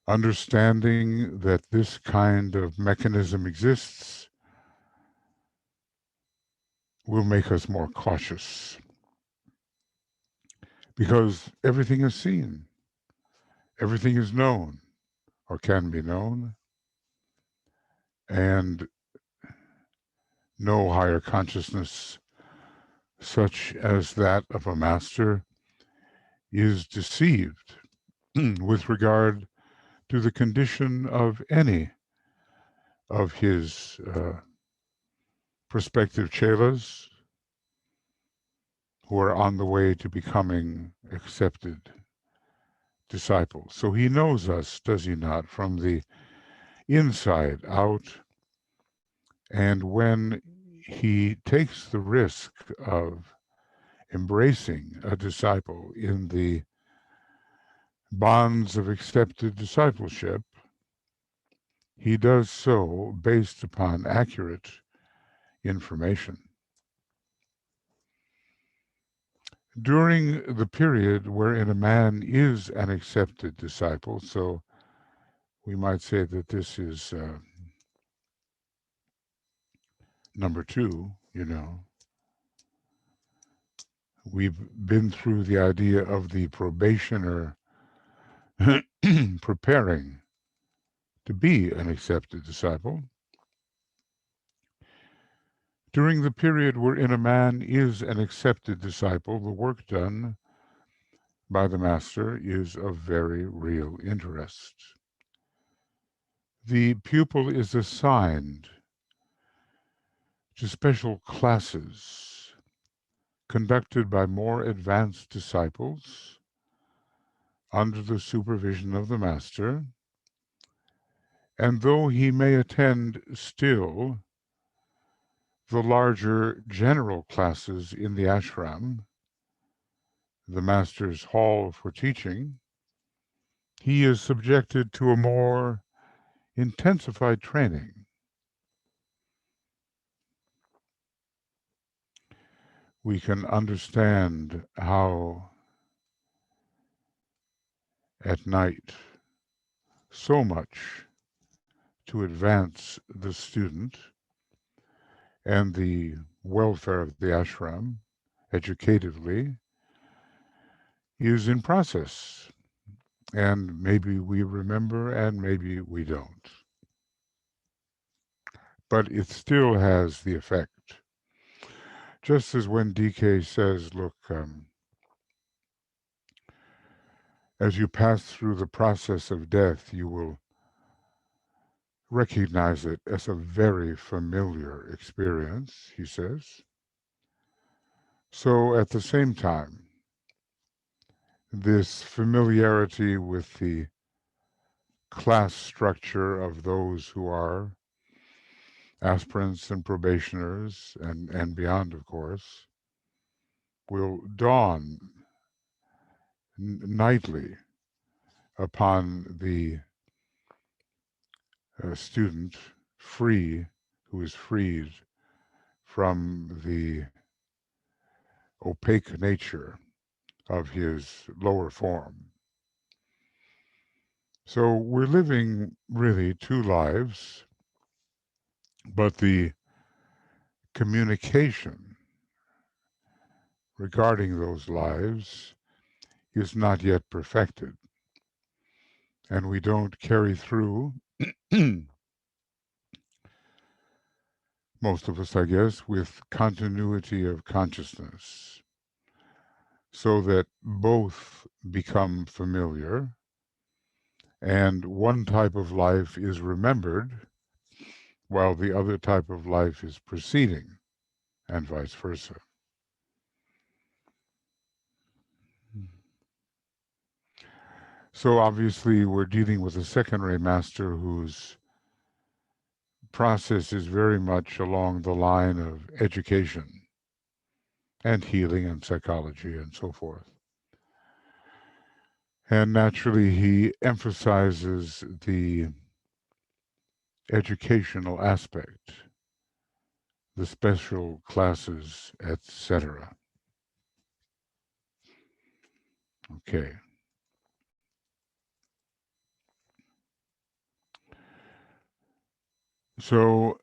understanding that this kind of mechanism exists will make us more cautious, because everything is seen, everything is known or can be known, and no higher consciousness such as that of a master is deceived with regard to the condition of any of his prospective chelas who are on the way to becoming accepted disciples. So he knows us, does he not, from the inside out. And when he takes the risk of embracing a disciple in the bonds of accepted discipleship, he does so based upon accurate information. During the period wherein a man is an accepted disciple, so we might say that this is number 2, We've been through the idea of the probationer preparing to be an accepted disciple. During the period wherein a man is an accepted disciple, the work done by the Master is of very real interest. The pupil is assigned to special classes conducted by more advanced disciples under the supervision of the Master, and though he may attend still the larger general classes in the ashram, the Master's hall for teaching, he is subjected to a more intensified training. We can understand how at night so much to advance the student and the welfare of the ashram educatively is in process. And maybe we remember and maybe we don't. But it still has the effect. Just as when DK says, look, as you pass through the process of death, you will recognize it as a very familiar experience, he says. So at the same time, this familiarity with the class structure of those who are aspirants and probationers and beyond, of course, will dawn nightly upon the student free, who is freed from the opaque nature of his lower form. So we're living really two lives, but the communication regarding those lives is not yet perfected. And we don't carry through, most of us, I guess, with continuity of consciousness, so that both become familiar and one type of life is remembered while the other type of life is proceeding, and vice versa. So obviously we're dealing with a second-ray master whose process is very much along the line of education and healing and psychology and so forth. And naturally he emphasizes the educational aspect, the special classes, etc. Okay. So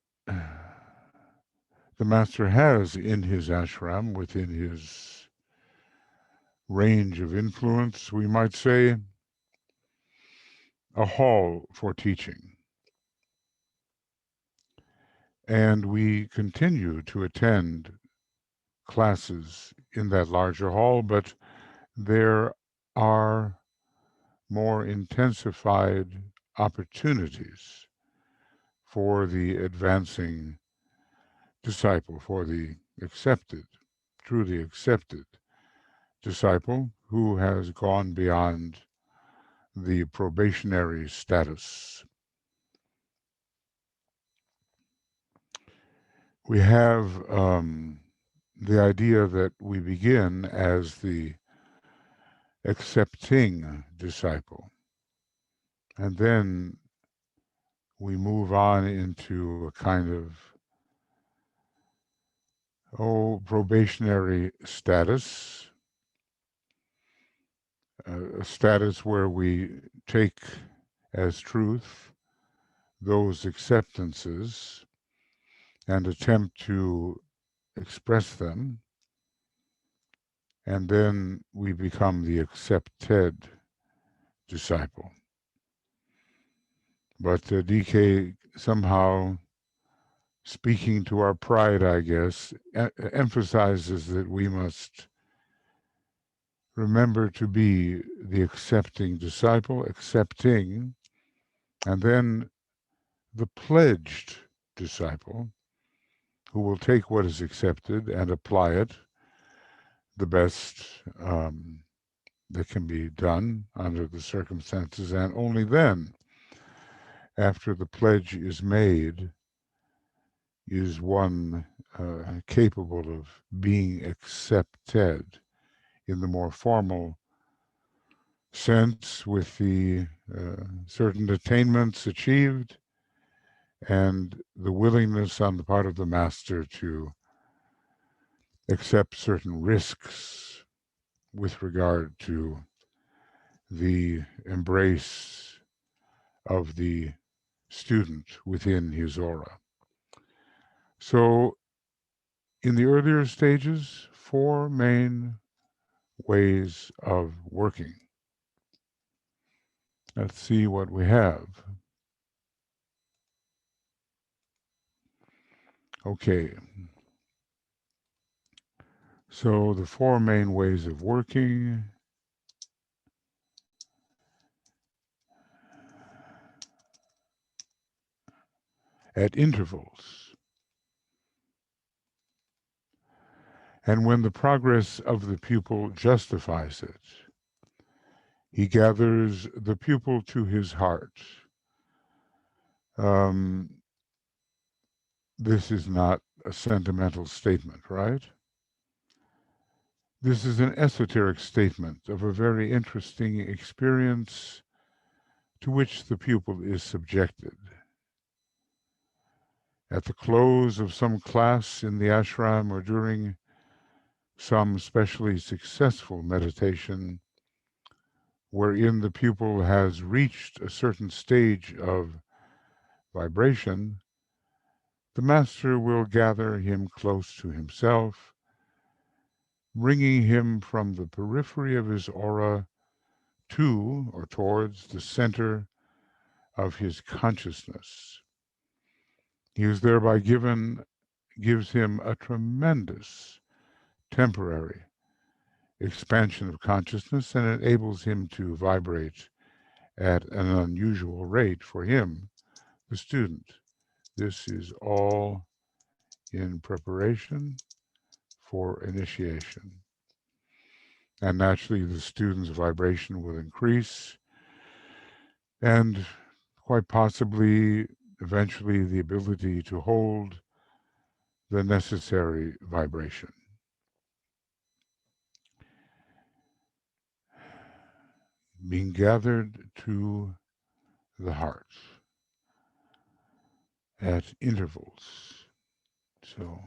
the master has in his ashram, within his range of influence, we might say, a hall for teaching. And we continue to attend classes in that larger hall, but there are more intensified opportunities for the advancing disciple, for the accepted, truly accepted disciple who has gone beyond the probationary status. We have the idea that we begin as the accepting disciple, and then we move on into a kind of probationary status, a status where we take as truth those acceptances and attempt to express them, and then we become the accepted disciple. But DK somehow, speaking to our pride, I guess, emphasizes that we must remember to be the accepting disciple, accepting, and then the pledged disciple who will take what is accepted and apply it the best that can be done under the circumstances, and only then, after the pledge is made, is one capable of being accepted in the more formal sense, with the certain attainments achieved and the willingness on the part of the master to accept certain risks with regard to the embrace of the student within his aura. So in the earlier stages, 4 main ways of working. Let's see what we have. Okay. So the 4 main ways of working. At intervals. And when the progress of the pupil justifies it, he gathers the pupil to his heart. This is not a sentimental statement, right? This is an esoteric statement of a very interesting experience to which the pupil is subjected. At the close of some class in the ashram or during some specially successful meditation, wherein the pupil has reached a certain stage of vibration, the master will gather him close to himself, bringing him from the periphery of his aura to or towards the center of his consciousness. He is thereby gives him a tremendous temporary expansion of consciousness and enables him to vibrate at an unusual rate for him, the student. This is all in preparation for initiation. And naturally, the student's vibration will increase, and quite possibly, eventually, the ability to hold the necessary vibration. Being gathered to the heart at intervals. So,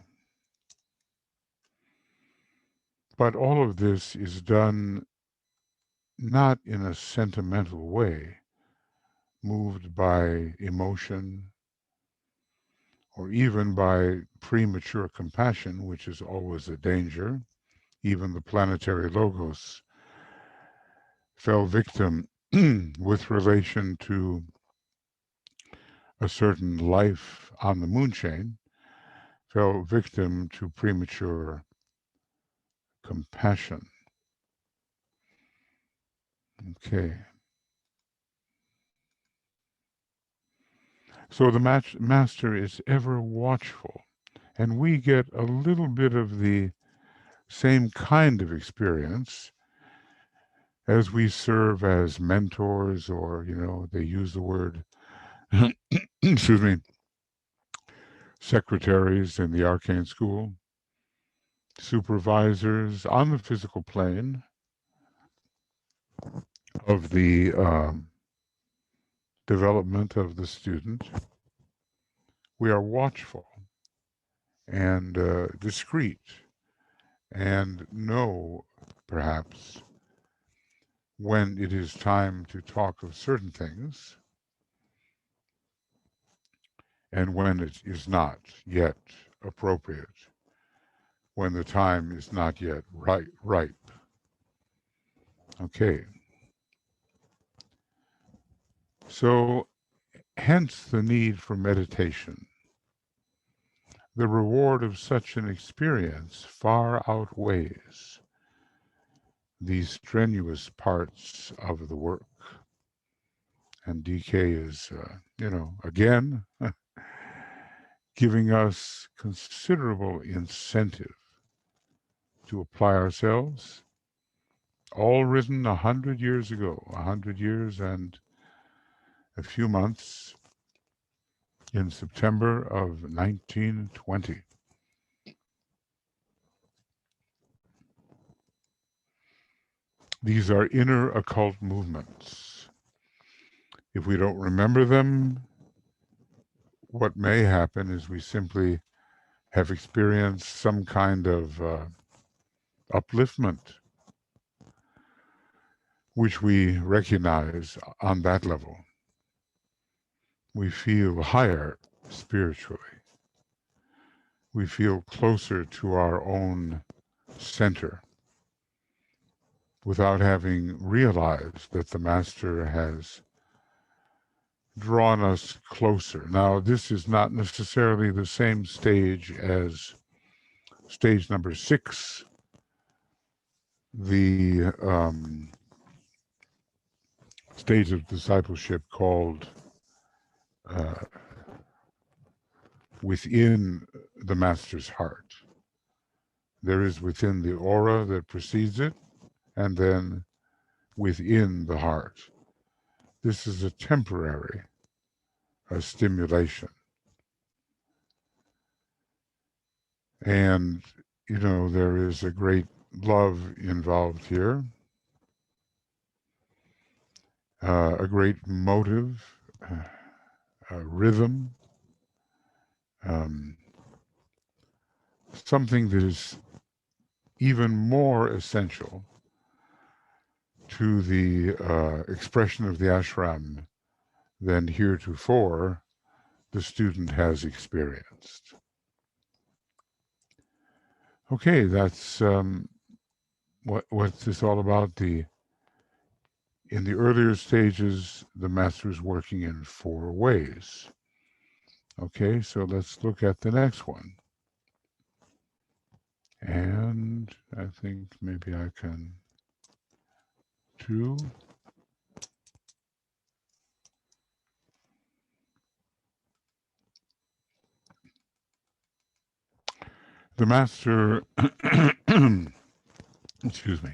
but all of this is done not in a sentimental way, moved by emotion or even by premature compassion, which is always a danger. Even the planetary logos fell victim with relation to a certain life on the moon chain, fell victim to premature compassion. Okay. So the master is ever watchful, and we get a little bit of the same kind of experience as we serve as mentors, or, they use the word, excuse me, secretaries in the arcane school, supervisors on the physical plane of the development of the student. We are watchful and discreet and know, perhaps, when it is time to talk of certain things and when it is not yet appropriate, when the time is not yet ripe. Okay. So, hence the need for meditation. The reward of such an experience far outweighs these strenuous parts of the work. And DK is, again, giving us considerable incentive to apply ourselves, all written 100 years ago, 100 years and a few months, in September of 1920. These are inner occult movements. If we don't remember them, what may happen is we simply have experienced some kind of upliftment, which we recognize on that level. We feel higher spiritually. We feel closer to our own center without having realized that the Master has drawn us closer. Now, this is not necessarily the same stage as stage number 6, the stage of discipleship called within the Master's heart. There is within the aura that precedes it, and then within the heart. This is a temporary stimulation. And, you know, there is a great love involved here, a great motive, rhythm, something that is even more essential to the expression of the ashram than heretofore the student has experienced. Okay, that's what's this all about. In the earlier stages, the Master is working in 4 ways. Okay, so let's look at the next one. And I think maybe I can do. The Master, excuse me,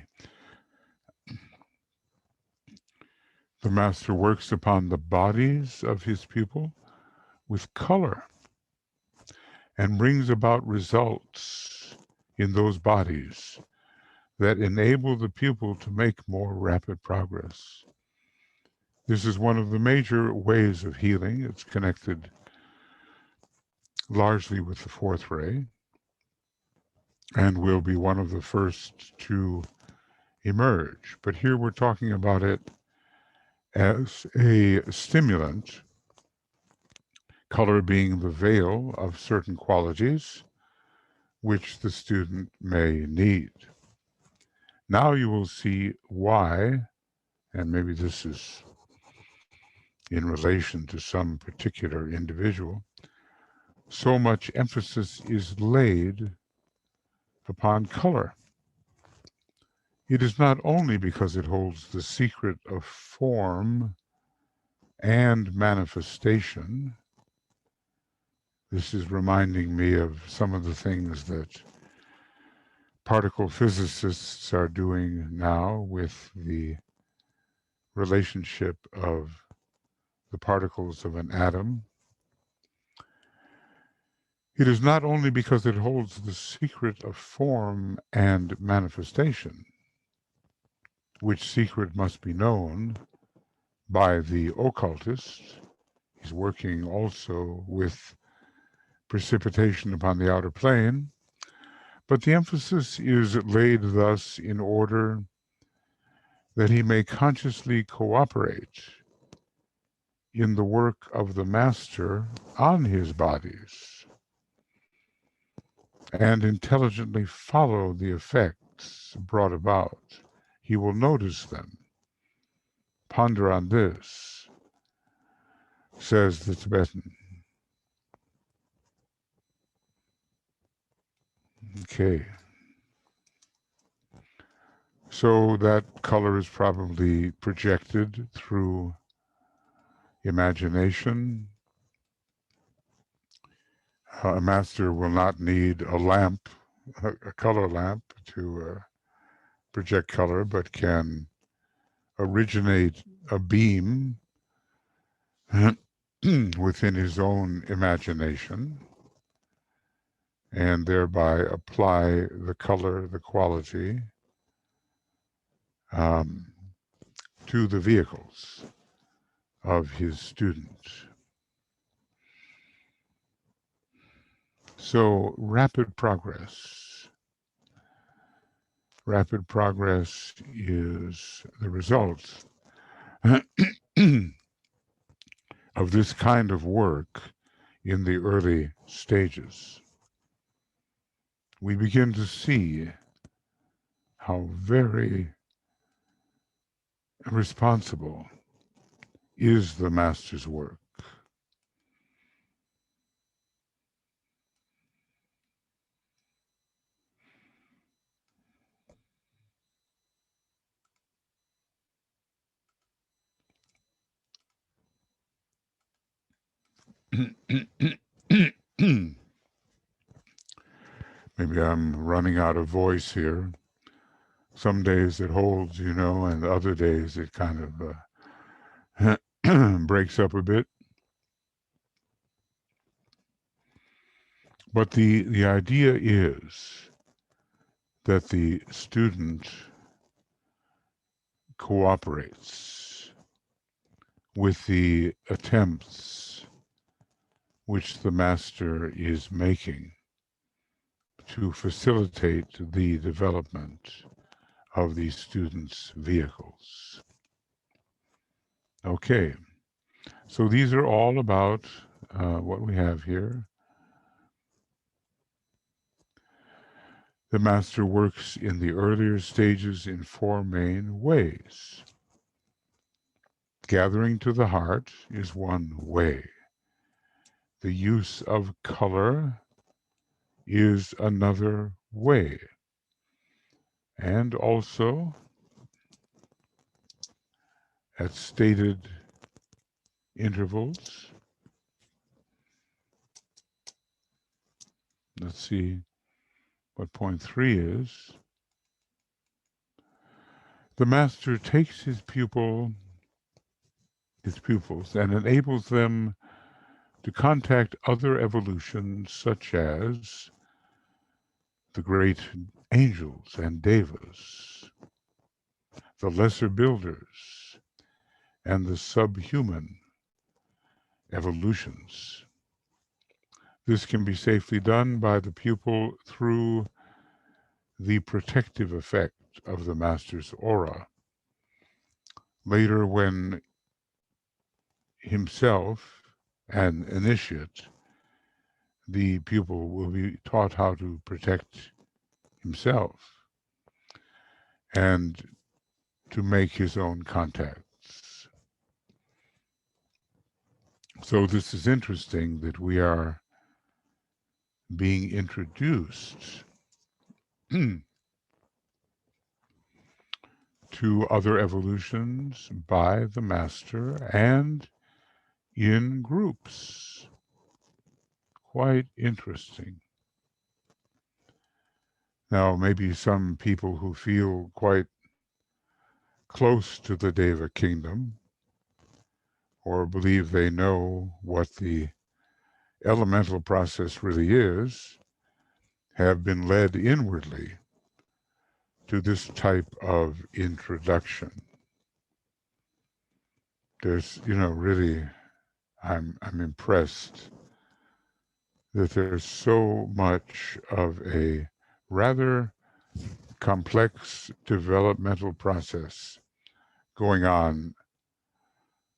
the Master works upon the bodies of his pupil with color and brings about results in those bodies that enable the pupil to make more rapid progress. This is one of the major ways of healing. It's connected largely with the 4th ray and will be one of the first to emerge. But here we're talking about it as a stimulant, color being the veil of certain qualities which the student may need. Now you will see why, and maybe this is in relation to some particular individual, so much emphasis is laid upon color. It is not only because it holds the secret of form and manifestation. This is reminding me of some of the things that particle physicists are doing now with the relationship of the particles of an atom. It is not only because it holds the secret of form and manifestation, which secret must be known by the occultist. He's working also with precipitation upon the outer plane, but the emphasis is laid thus in order that he may consciously cooperate in the work of the Master on his bodies and intelligently follow the effects brought about. He will notice them. Ponder on this, says the Tibetan. Okay. So that color is probably projected through imagination. A master will not need a lamp, a color lamp, to project color, but can originate a beam within his own imagination and thereby apply the color, the quality, to the vehicles of his students. So rapid progress. Rapid progress is the result of this kind of work in the early stages. We begin to see how very responsible is the master's work. Maybe I'm running out of voice here. Some days it holds, and other days it kind of breaks up a bit. But the idea is that the student cooperates with the attempts which the master is making to facilitate the development of the students' vehicles. Okay, so these are all about what we have here. The master works in the earlier stages in four main ways. Gathering to the heart is one way. The use of color is another way. And also, at stated intervals, let's see what point 3 is. The master takes his pupils, and enables them to contact other evolutions such as the great angels and devas, the lesser builders, and the subhuman evolutions. This can be safely done by the pupil through the protective effect of the master's aura. Later, when himself an initiate, the pupil will be taught how to protect himself and to make his own contacts. So this is interesting that we are being introduced to other evolutions by the master and in groups. Quite interesting. Now, maybe some people who feel quite close to the Deva kingdom or believe they know what the elemental process really is have been led inwardly to this type of introduction. There's, really, I'm impressed that there's so much of a rather complex developmental process going on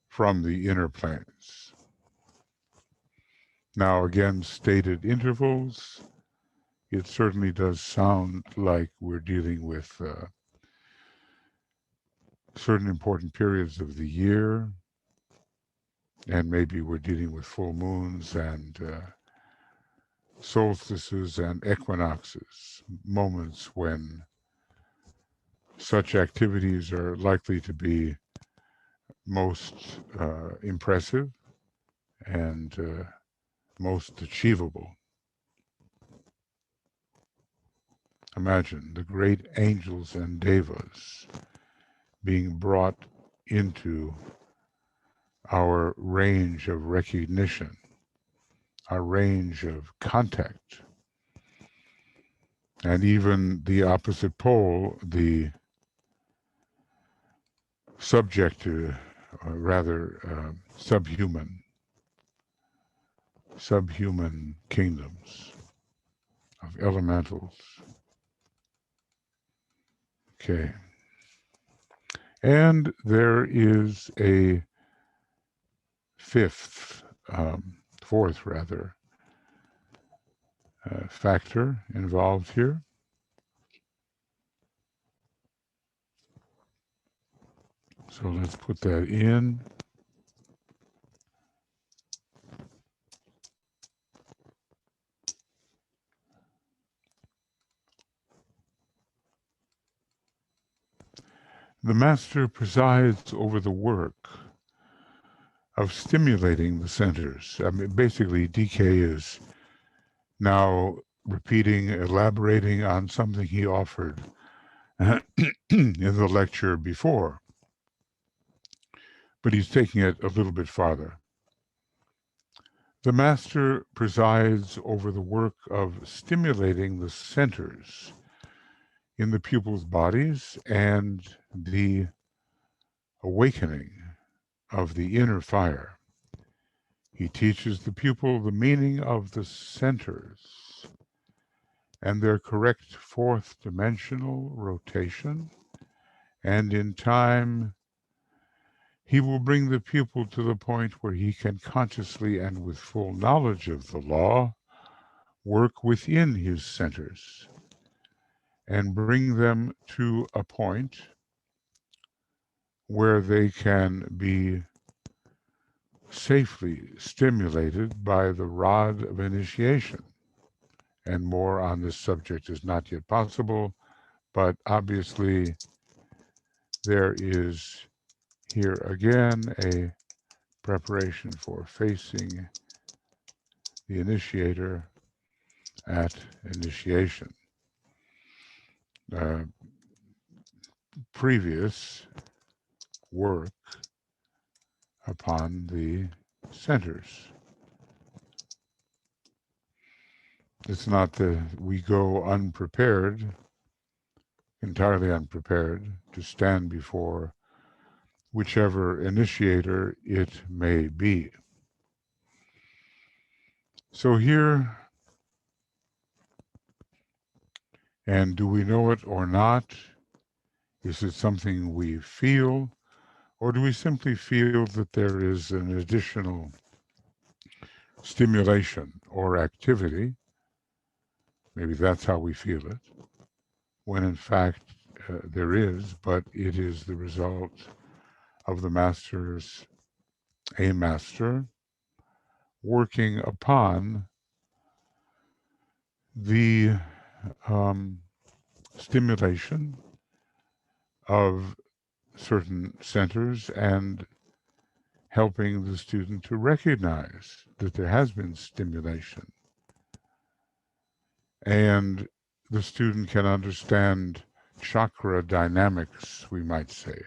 from the inner planes. Now, again, stated intervals, it certainly does sound like we're dealing with certain important periods of the year, and maybe we're dealing with full moons and solstices and equinoxes, moments when such activities are likely to be most impressive and most achievable. Imagine the great angels and devas being brought into our range of recognition, our range of contact, and even the opposite pole, the subject to, or rather, subhuman kingdoms. of elementals. Okay. And there is a fourth factor involved here. So let's put that in. The master presides over the work of stimulating the centers. I mean, basically, DK is now repeating, elaborating on something he offered in the lecture before, but he's taking it a little bit farther. The master presides over the work of stimulating the centers in the pupils' bodies and the awakening of the inner fire. He teaches the pupil the meaning of the centers and their correct fourth dimensional rotation, and in time he will bring the pupil to the point where he can consciously and with full knowledge of the law work within his centers and bring them to a point where they can be safely stimulated by the rod of initiation. And more on this subject is not yet possible, but obviously there is here again a preparation for facing the initiator at initiation. Previous work upon the centers. It's not that we go unprepared, entirely unprepared, to stand before whichever initiator it may be. So here, and do we know it or not? Is it something we feel, or do we simply feel that there is an additional stimulation or activity? Maybe that's how we feel it, when in fact there is, but it is the result of the master's, a master, working upon the stimulation of certain centers and helping the student to recognize that there has been stimulation. And the student can understand chakra dynamics, we might say.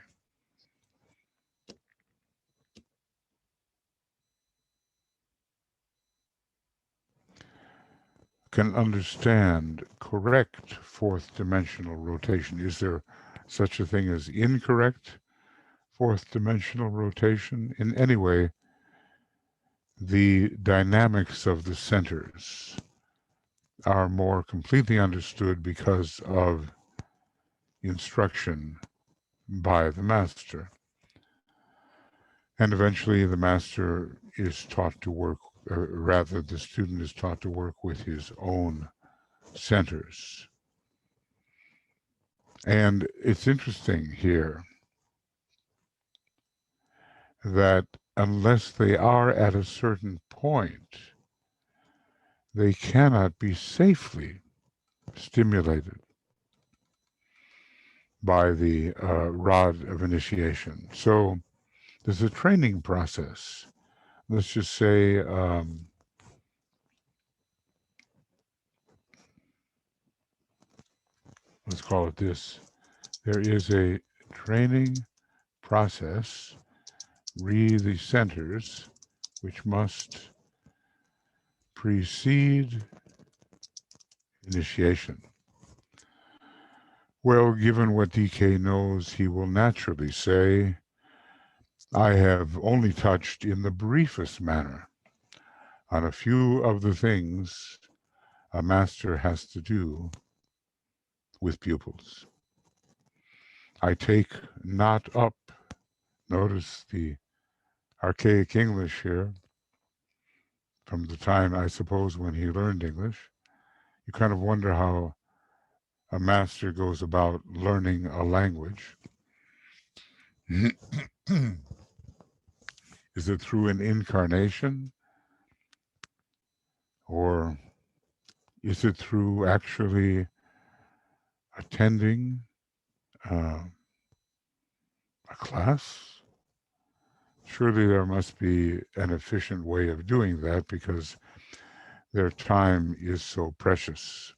Can understand correct fourth dimensional rotation. Is there such a thing as incorrect fourth dimensional rotation? In any way, the dynamics of the centers are more completely understood because of instruction by the master. And eventually the master is taught to work, or rather the student is taught to work with his own centers. And it's interesting here that unless they are at a certain point, they cannot be safely stimulated by the rod of initiation. So there's a training process. Let's just say let's call it this. There is a training process, the centers, which must precede initiation. Well, given what DK knows, he will naturally say, I have only touched in the briefest manner on a few of the things a master has to do with pupils. I take not up. Notice the archaic English here from the time, I suppose, when he learned English. You kind of wonder how a master goes about learning a language. Is it through an incarnation? Or is it through actually attending a class? Surely there must be an efficient way of doing that because their time is so precious.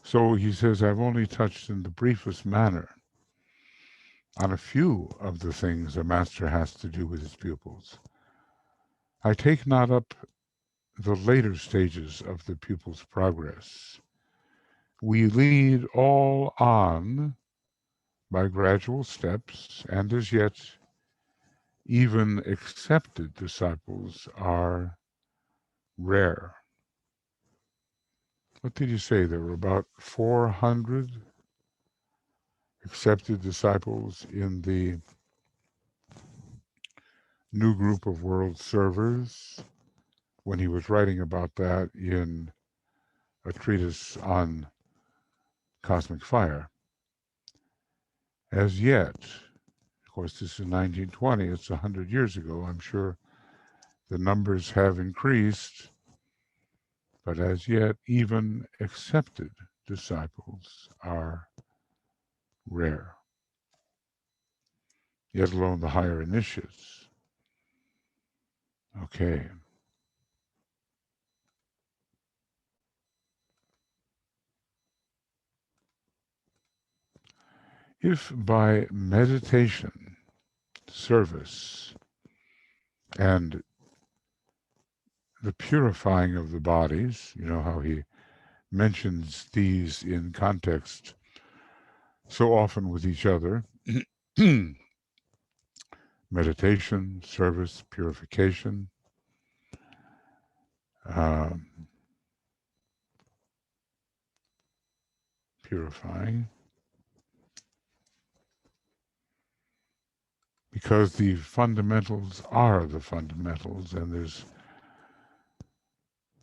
So he says, I've only touched in the briefest manner on a few of the things a master has to do with his pupils. I take not up the later stages of the pupil's progress. We lead all on by gradual steps, and as yet even accepted disciples are rare. What did you say? There were about 400 accepted disciples in the new group of world servers when he was writing about that in a treatise on cosmic fire. As yet, of course, this is 1920, it's 100 years ago. I'm sure the numbers have increased, but as yet, even accepted disciples are rare, yet alone the higher initiates. Okay. If by meditation, service, and the purifying of the bodies, you know how he mentions these in context so often with each other, meditation, service, purification, um, purifying, because the fundamentals are the fundamentals and there's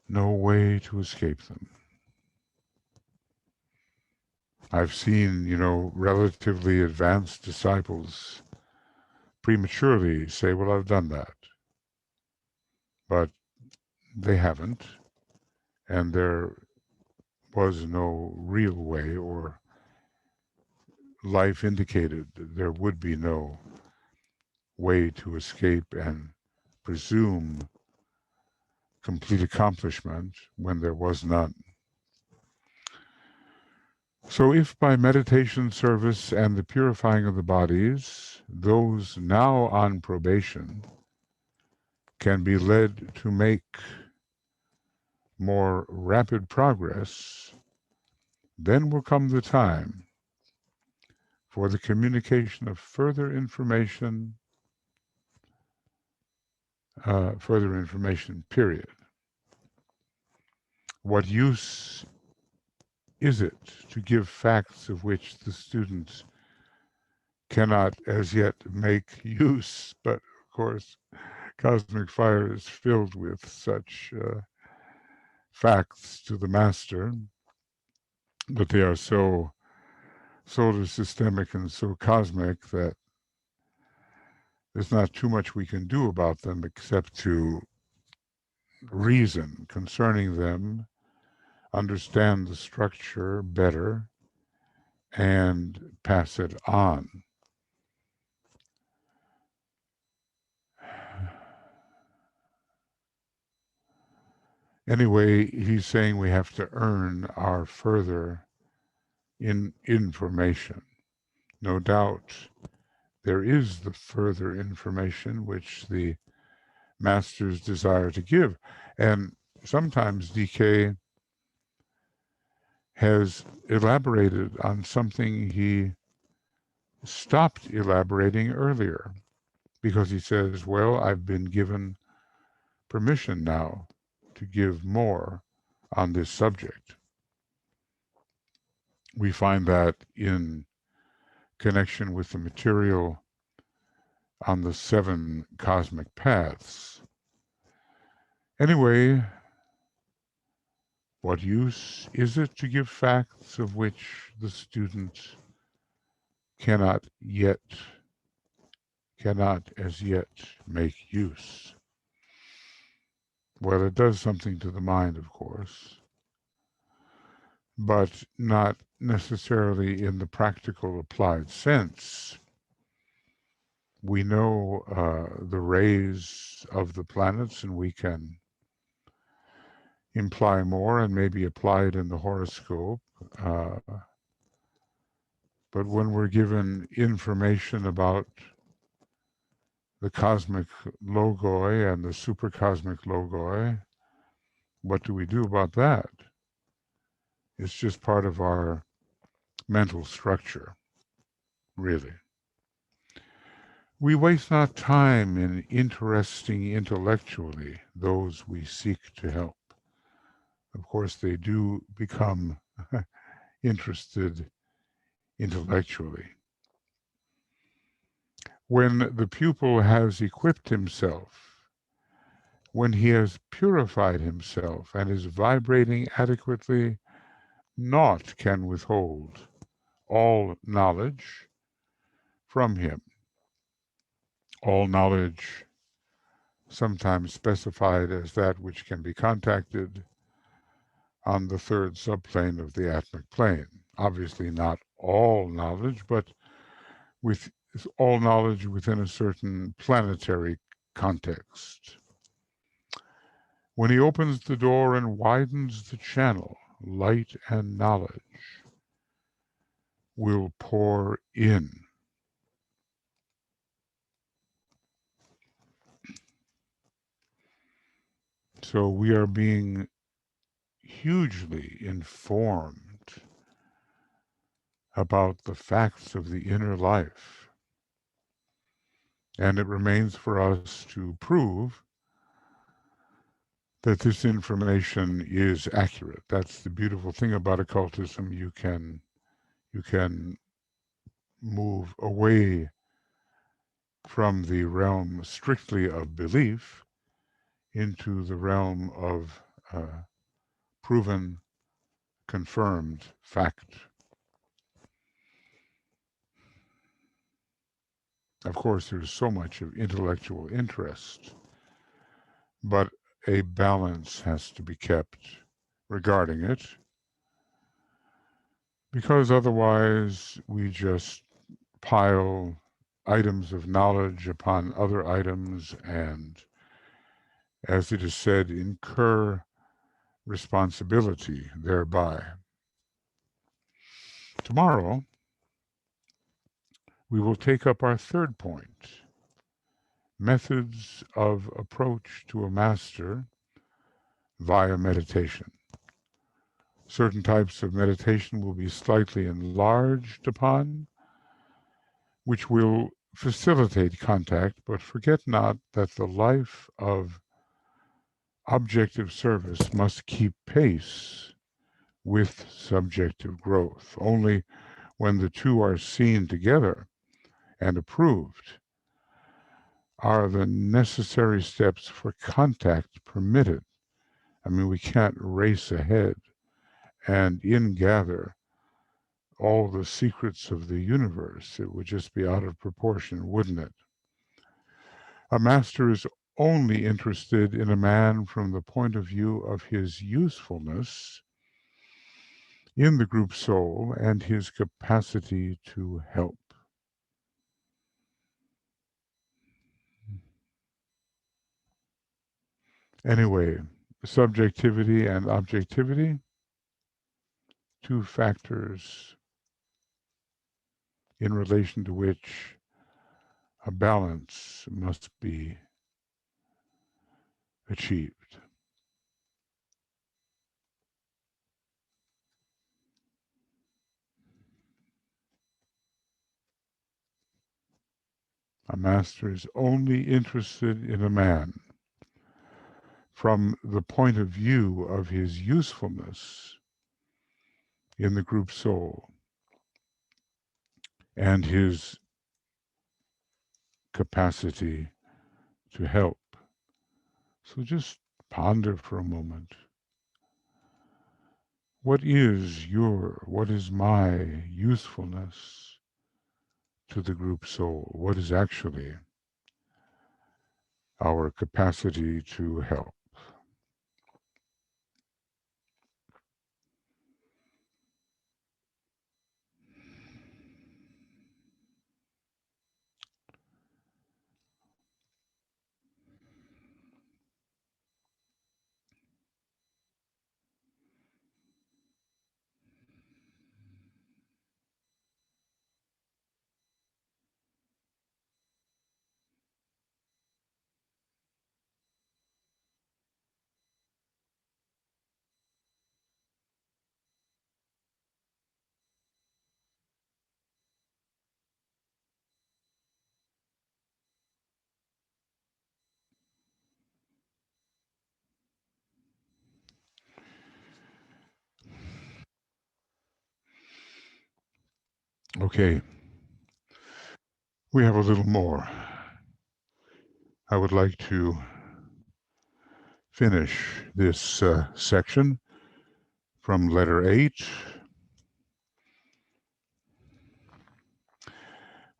no way to escape them. I've seen, relatively advanced disciples prematurely say, well, I've done that. But they haven't, and there was no real way, or life indicated that there would be no way to escape and presume complete accomplishment when there was none. So if by meditation, service, and the purifying of the bodies, those now on probation can be led to make more rapid progress, then will come the time for the communication of further information, period. What use is it to give facts of which the students cannot as yet make use? But of course, cosmic fire is filled with such facts to the master, but they are so solar systemic and so cosmic that there's not too much we can do about them except to reason concerning them, understand the structure better, and pass it on. Anyway, he's saying we have to earn our further information. No doubt there is the further information which the masters desire to give. And sometimes DK has elaborated on something he stopped elaborating earlier because he says, well, I've been given permission now to give more on this subject. We find that in connection with the material on the 7 cosmic paths. Anyway, what use is it to give facts of which the student cannot as yet make use? Well, it does something to the mind, of course, but not necessarily in the practical applied sense. We know the rays of the planets, and we can imply more and maybe apply it in the horoscope. But when we're given information about the cosmic logoi and the supercosmic logoi, what do we do about that? It's just part of our mental structure, really. We waste not time in interesting intellectually those we seek to help. Of course, they do become interested intellectually. When the pupil has equipped himself, when he has purified himself and is vibrating adequately, naught can withhold all knowledge from him. All knowledge, sometimes specified as that which can be contacted on the 3rd subplane of the atmic plane. Obviously not all knowledge, but with all knowledge within a certain planetary context. When he opens the door and widens the channel, light and knowledge will pour in. So we are being hugely informed about the facts of the inner life. And it remains for us to prove that this information is accurate. That's the beautiful thing about occultism. You can move away from the realm strictly of belief into the realm of proven, confirmed fact. Of course, there's so much of intellectual interest, but a balance has to be kept regarding it, because otherwise we just pile items of knowledge upon other items and, as it is said, incur responsibility thereby. Tomorrow, we will take up our 3rd point, methods of approach to a master via meditation. Certain types of meditation will be slightly enlarged upon, which will facilitate contact, but forget not that the life of objective service must keep pace with subjective growth. Only when the two are seen together and approved are the necessary steps for contact permitted. I mean, we can't race ahead and ingather all the secrets of the universe. It would just be out of proportion, wouldn't it? A master is only interested in a man from the point of view of his usefulness in the group soul and his capacity to help. Anyway, subjectivity and objectivity, 2 factors in relation to which a balance must be achieved. A master is only interested in a man from the point of view of his usefulness in the group soul and his capacity to help. So just ponder for a moment. What is my usefulness to the group soul? What is actually our capacity to help? Okay, we have a little more. I would like to finish this section from Letter VIII.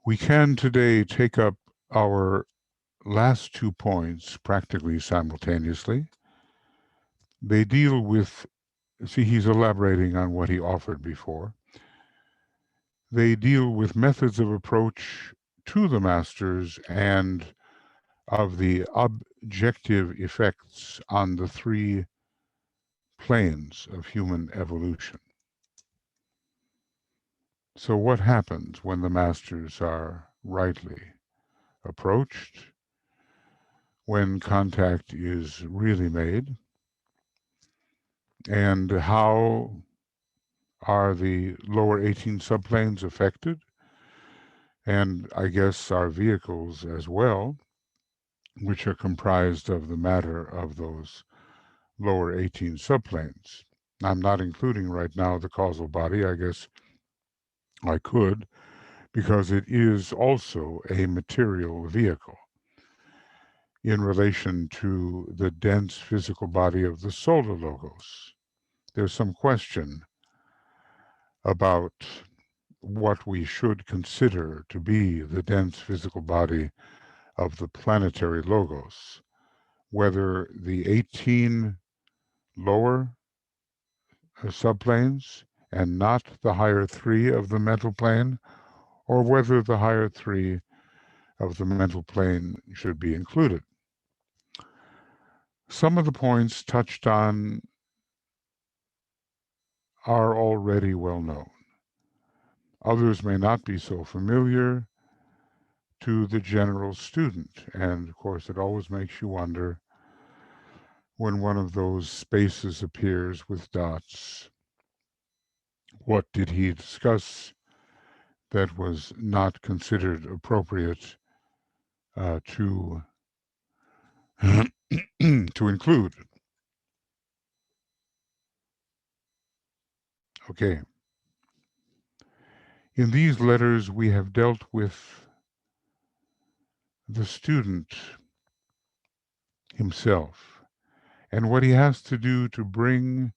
We can today take up our last 2 points practically simultaneously. They deal with, see, he's elaborating on what he offered before. They deal with methods of approach to the masters and of the objective effects on the 3 planes of human evolution. So what happens when the masters are rightly approached, when contact is really made, and how are the lower 18 subplanes affected, and I guess our vehicles as well, which are comprised of the matter of those lower 18 subplanes. I'm not including right now the causal body. I guess I could, because it is also a material vehicle in relation to the dense physical body of the solar logos. There's some question about what we should consider to be the dense physical body of the planetary logos, whether the 18 lower subplanes and not the higher 3 of the mental plane, or whether the higher 3 of the mental plane should be included. Some of the points touched on are already well known. Others may not be so familiar to the general student, and of course it always makes you wonder when one of those spaces appears with dots. What did he discuss that was not considered appropriate to to include? Okay. In these letters, we have dealt with the student himself and what he has to do to bring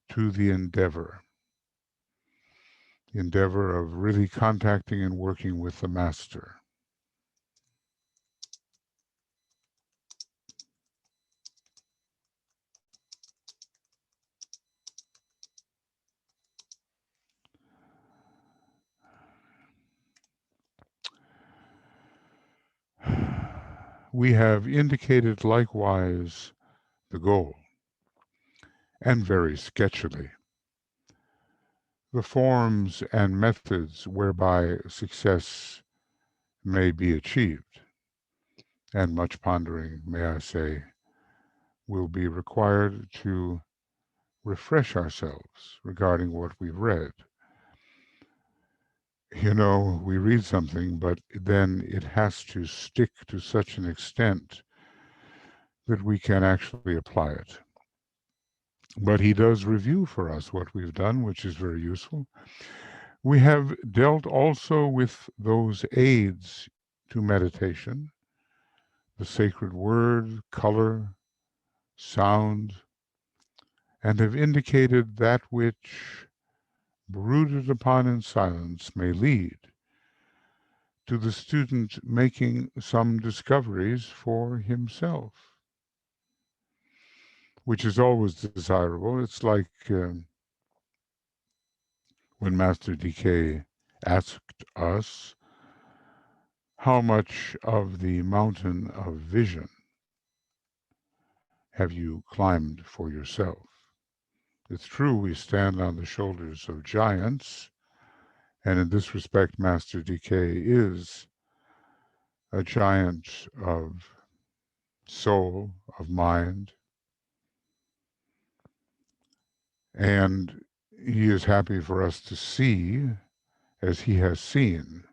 to the endeavor of really contacting and working with the master. We have indicated likewise the goal, and very sketchily, the forms and methods whereby success may be achieved, and much pondering, may I say, will be required to refresh ourselves regarding what we've read. You know, we read something, but then it has to stick to such an extent that we can actually apply it. But he does review for us what we've done, which is very useful. We have dealt also with those aids to meditation, the sacred word, color, sound, and have indicated that which, brooded upon in silence, may lead to the student making some discoveries for himself, which is always desirable. It's like when Master DK asked us, how much of the mountain of vision have you climbed for yourself? It's true we stand on the shoulders of giants, and in this respect, Master DK is a giant of soul, of mind, and he is happy for us to see as he has seen,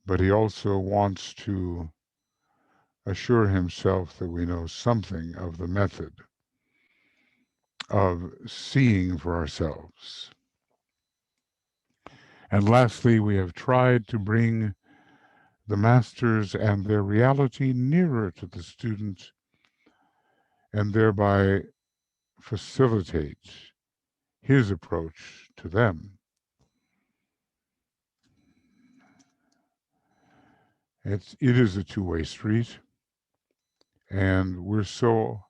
but he also wants to assure himself that we know something of the method of seeing for ourselves. And lastly, we have tried to bring the masters and their reality nearer to the student and thereby facilitate his approach to them. It is a two-way street, and we're so,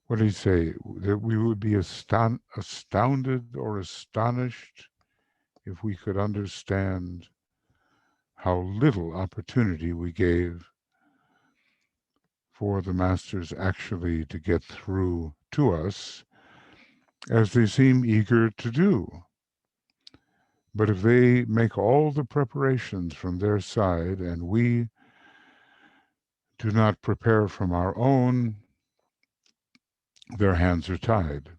what did he say, that we would be astounded or astonished if we could understand how little opportunity we gave for the masters actually to get through to us, as they seem eager to do. But if they make all the preparations from their side and we do not prepare from our own, their hands are tied.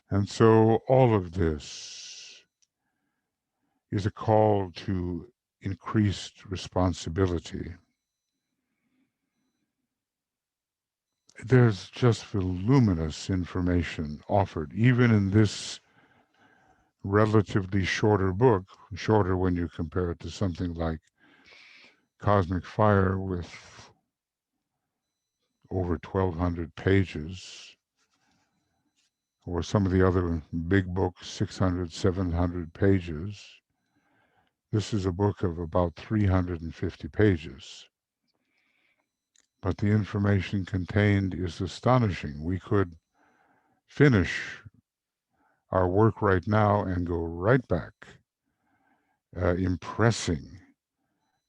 And so all of this is a call to increased responsibility. There's just voluminous information offered, even in this relatively shorter book, shorter when you compare it to something like Cosmic Fire with over 1,200 pages, or some of the other big books, 600, 700 pages. This is a book of about 350 pages. But the information contained is astonishing. We could finish our work right now and go right back, impressing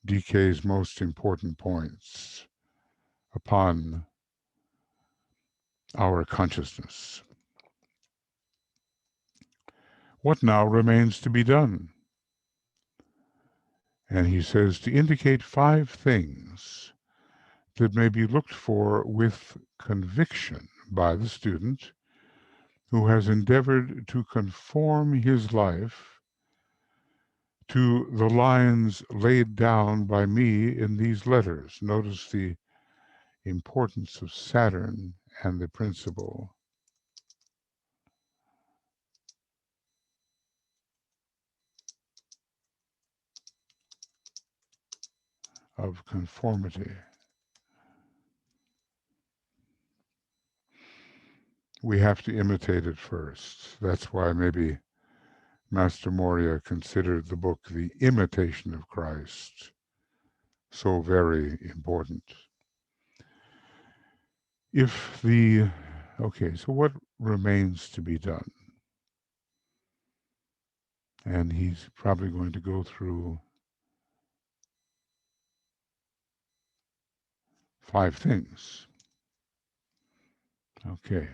DK's most important points upon our consciousness. What now remains to be done? And he says to indicate 5 things that may be looked for with conviction by the student who has endeavored to conform his life to the lines laid down by me in these letters. Notice the importance of Saturn and the principle of conformity. We have to imitate it first. That's why maybe Master Moria considered the book The Imitation of Christ so very important. Okay, so what remains to be done? And he's probably going to go through 5 things. Okay.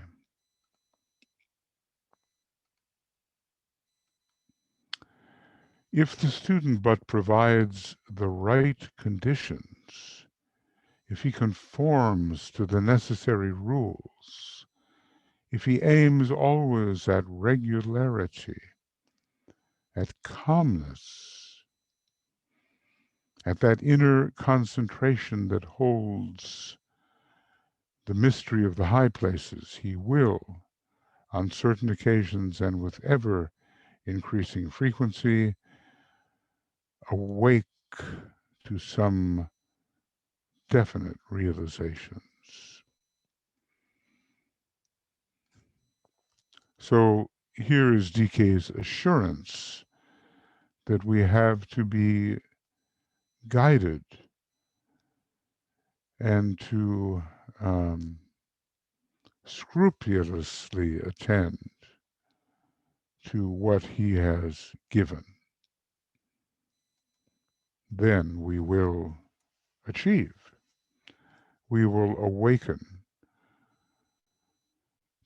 If the student but provides the right conditions, if he conforms to the necessary rules, if he aims always at regularity, at calmness, at that inner concentration that holds the mystery of the high places, he will, on certain occasions and with ever increasing frequency, awake to some definite realizations. So here is DK's assurance that we have to be guided and to scrupulously attend to what he has given. Then we will achieve. We will awaken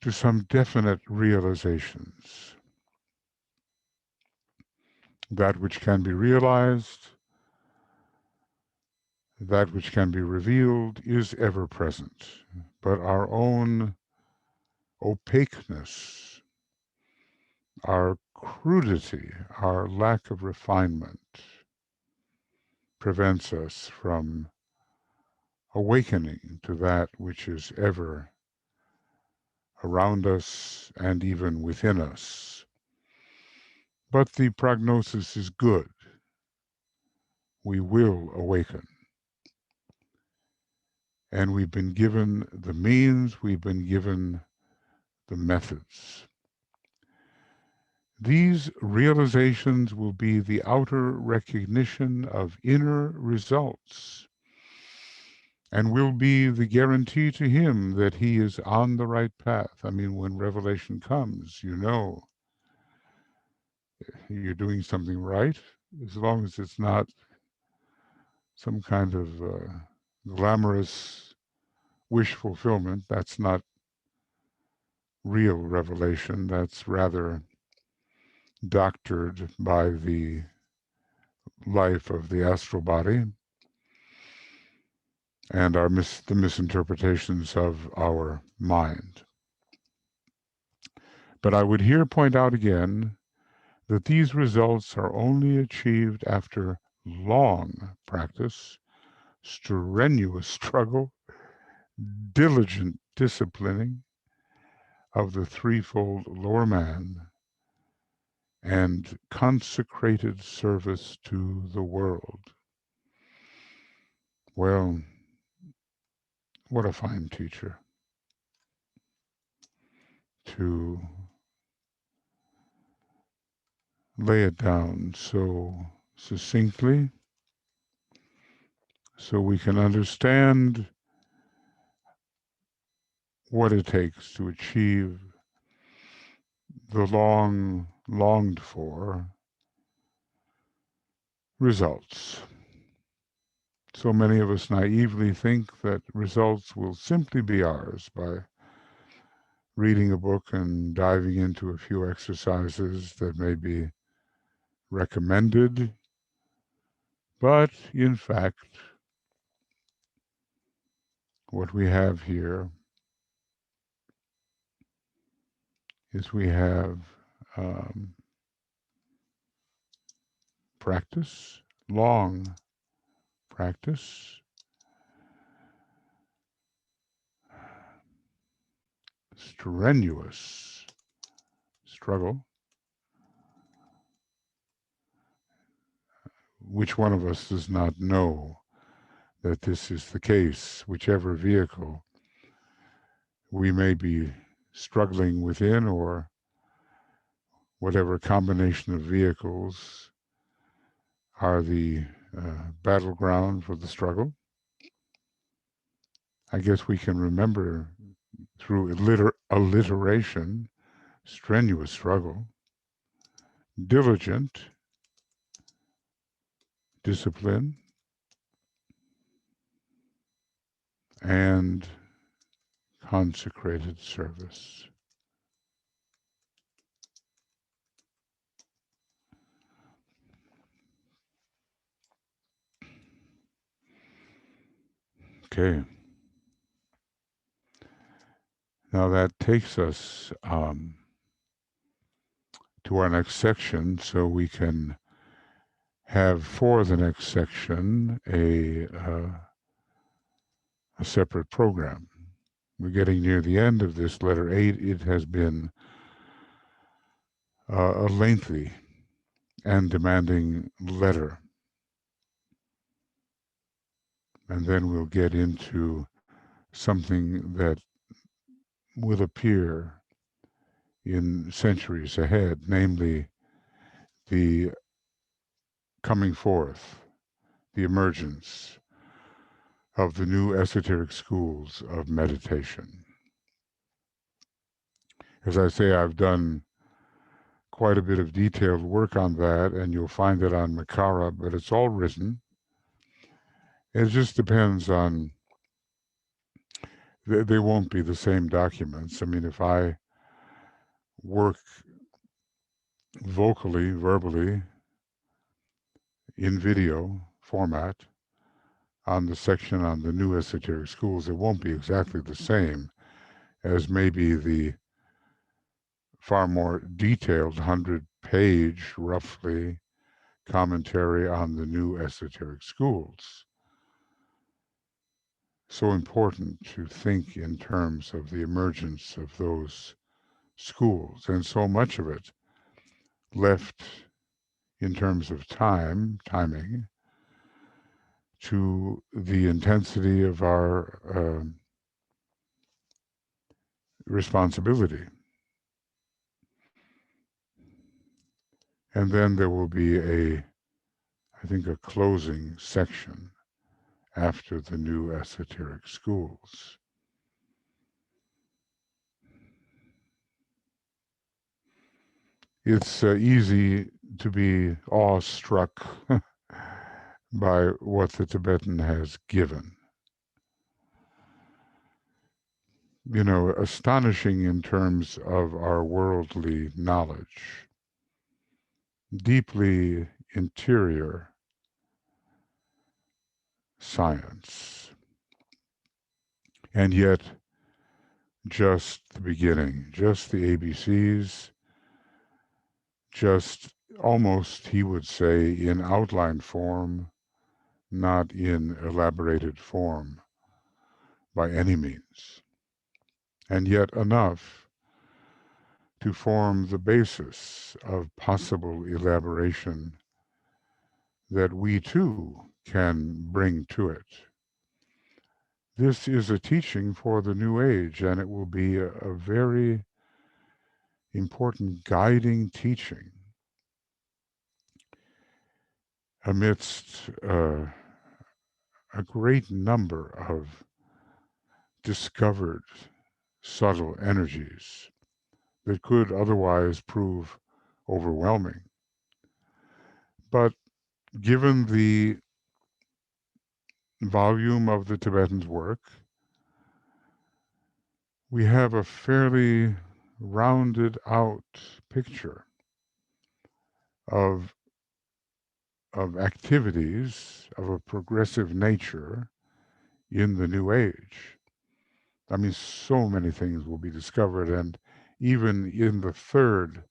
to some definite realizations. That which can be realized, that which can be revealed is ever present, but our own opaqueness, our crudity, our lack of refinement prevents us from awakening to that which is ever around us and even within us. But the prognosis is good. We will awaken. And we've been given the means, we've been given the methods. These realizations will be the outer recognition of inner results and will be the guarantee to him that he is on the right path. I mean, when revelation comes, you know you're doing something right, as long as it's not some kind of glamorous wish fulfillment. That's not real revelation. That's rather doctored by the life of the astral body and the misinterpretations of our mind. But I would here point out again that these results are only achieved after long practice, strenuous struggle, diligent disciplining of the threefold lower man, and consecrated service to the world. Well, what a fine teacher to lay it down so succinctly so we can understand what it takes to achieve the long longed for results. So many of us naively think that results will simply be ours by reading a book and diving into a few exercises that may be recommended. But in fact, what we have here is we have practice, long practice, strenuous struggle. Which one of us does not know that this is the case, whichever vehicle we may be struggling within, or whatever combination of vehicles are the battleground for the struggle? I guess we can remember through alliteration, strenuous struggle, diligent discipline, and consecrated service. Okay. Now that takes us to our next section, so we can have for the next section a separate program. we're getting near the end of this letter 8. It has been a lengthy and demanding letter. And then we'll get into something that will appear in centuries ahead, namely the coming forth, the emergence of the new esoteric schools of meditation. As I say, I've done quite a bit of detailed work on that, and you'll find it on Makara, but it's all written. It just depends on, they won't be the same documents. I mean, if I work vocally, verbally, in video format on the section on the new esoteric schools, it won't be exactly the same as maybe the far more detailed 100-page, roughly, commentary on the new esoteric schools. So important to think in terms of the emergence of those schools, and so much of it left in terms of timing, to the intensity of our responsibility. And then there will be I think, a closing section after the new esoteric schools. It's easy to be awestruck by what the Tibetan has given. You know, astonishing in terms of our worldly knowledge, deeply interior science, and yet just the beginning, just the ABCs, just almost, he would say, in outline form, not in elaborated form by any means, and yet enough to form the basis of possible elaboration that we too can bring to it. This is a teaching for the new age, and it will be a very important guiding teaching amidst a great number of discovered subtle energies that could otherwise prove overwhelming. But given the volume of the Tibetan's work, we have a fairly rounded out picture of activities of a progressive nature in the new age. I mean, so many things will be discovered, and even in the third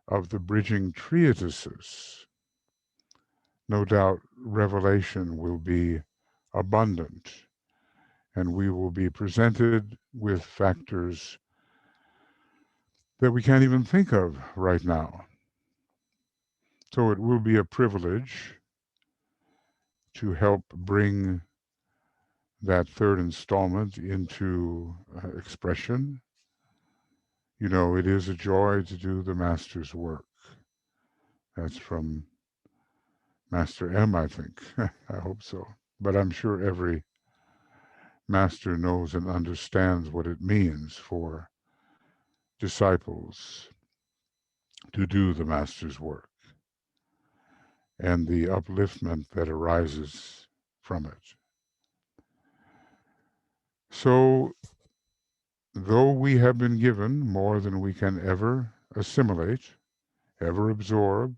of the bridging treatises, no doubt revelation will be abundant, and we will be presented with factors that we can't even think of right now. So it will be a privilege to help bring that third installment into expression. You know, it is a joy to do the Master's work. That's from Master M, I think. I hope so. But I'm sure every Master knows and understands what it means for disciples to do the Master's work and the upliftment that arises from it. So, though we have been given more than we can ever assimilate, ever absorb,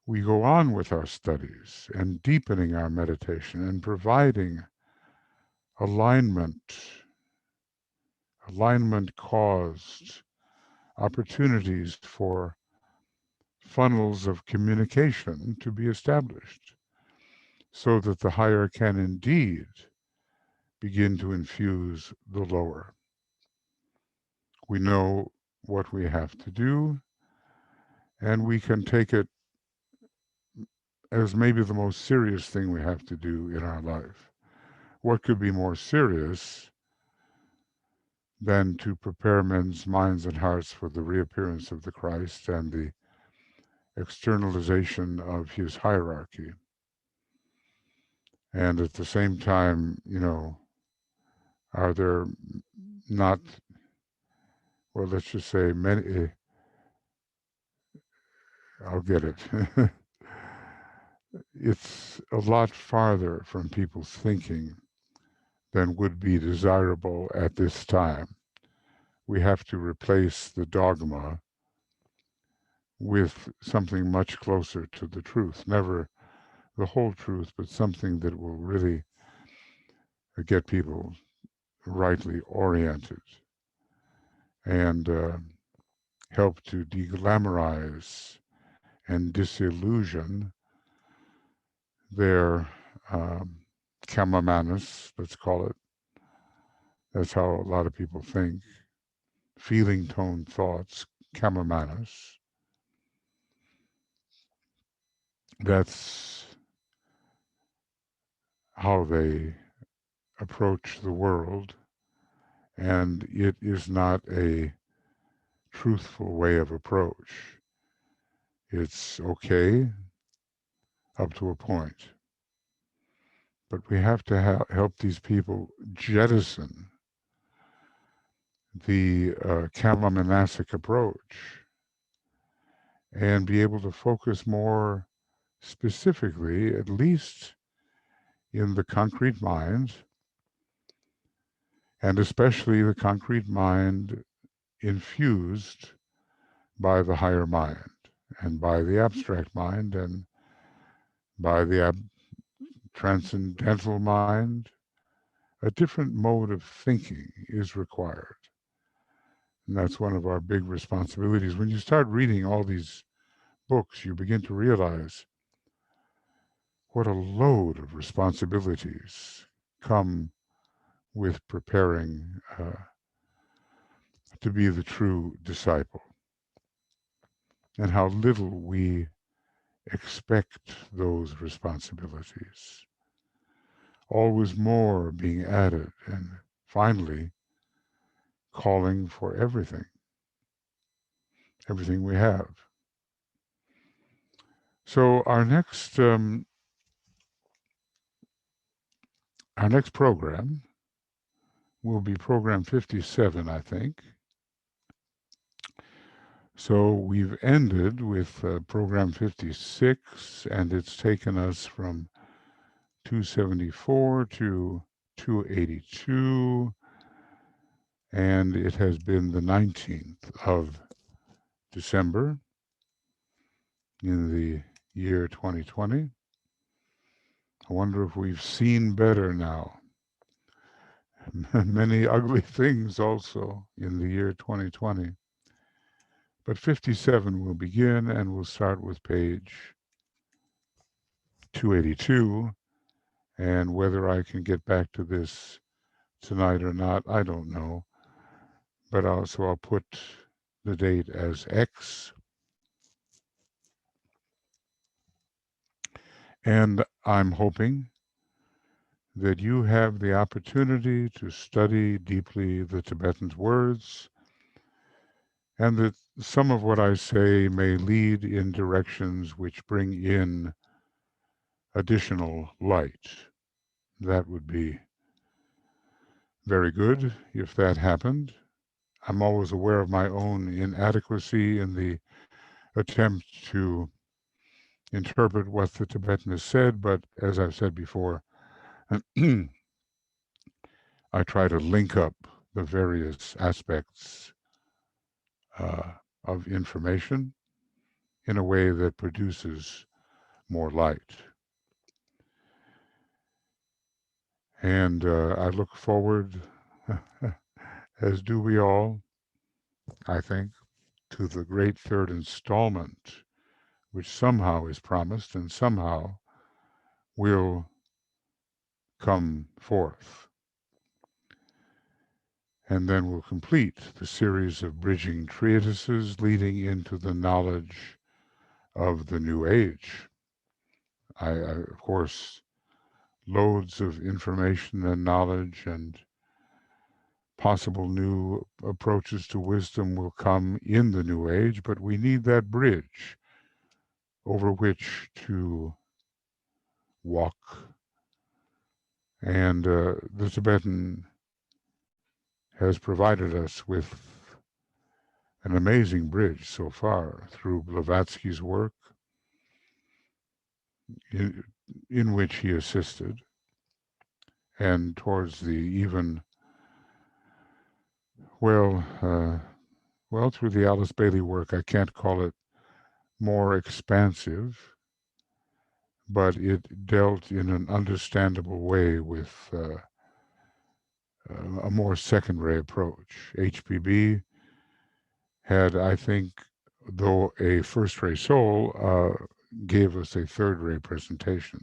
we go on with our studies and deepening our meditation and providing alignment caused opportunities for funnels of communication to be established so that the higher can indeed begin to infuse the lower. We know what we have to do, and we can take it as maybe the most serious thing we have to do in our life. What could be more serious than to prepare men's minds and hearts for the reappearance of the Christ and the externalization of his hierarchy? And at the same time, are there not, well, let's just say many, I'll get it. It's a lot farther from people's thinking than would be desirable at this time. We have to replace the dogma with something much closer to the truth. Never the whole truth, but something that will really get people rightly oriented and help to deglamorize and disillusion their chamamanis, let's call it. That's how a lot of people think. Feeling tone thoughts, chamamanis. That's how they approach the world, and it is not a truthful way of approach. It's okay up to a point. But we have to help these people jettison the chamamanistic approach and be able to focus more specifically, at least in the concrete mind, and especially the concrete mind infused by the higher mind and by the abstract mind and by the transcendental mind. A different mode of thinking is required. And that's one of our big responsibilities. When you start reading all these books, you begin to realize what a load of responsibilities come with preparing to be the true disciple, and how little we expect those responsibilities. Always more being added, and finally calling for everything we have. So our next program will be program 57, I think. So we've ended with program 56, and it's taken us from 274 to 282, and it has been the 19th of December in the year 2020. I wonder if we've seen better now. Many ugly things also in the year 2020. But 57 will begin, and we'll start with page 282. And whether I can get back to this tonight or not, I don't know. But I'll put the date as X. And I'm hoping that you have the opportunity to study deeply the Tibetan words, and that some of what I say may lead in directions which bring in additional light. That would be very good if that happened. I'm always aware of my own inadequacy in the attempt to interpret what the Tibetan has said, but as I've said before, I try to link up the various aspects of information in a way that produces more light. And I look forward, as do we all, I think, to the great third installment, which somehow is promised and somehow will come forth. and then we'll complete the series of bridging treatises leading into the knowledge of the New Age. Of course, loads of information and knowledge and possible new approaches to wisdom will come in the New Age, but we need that bridge over which to walk. And the Tibetan has provided us with an amazing bridge so far through Blavatsky's work, in which he assisted, and towards the even, well, through the Alice Bailey work. I can't call it more expansive, but it dealt in an understandable way with a more secondary approach. HPB had, I think, though a first-ray soul, gave us a third-ray presentation.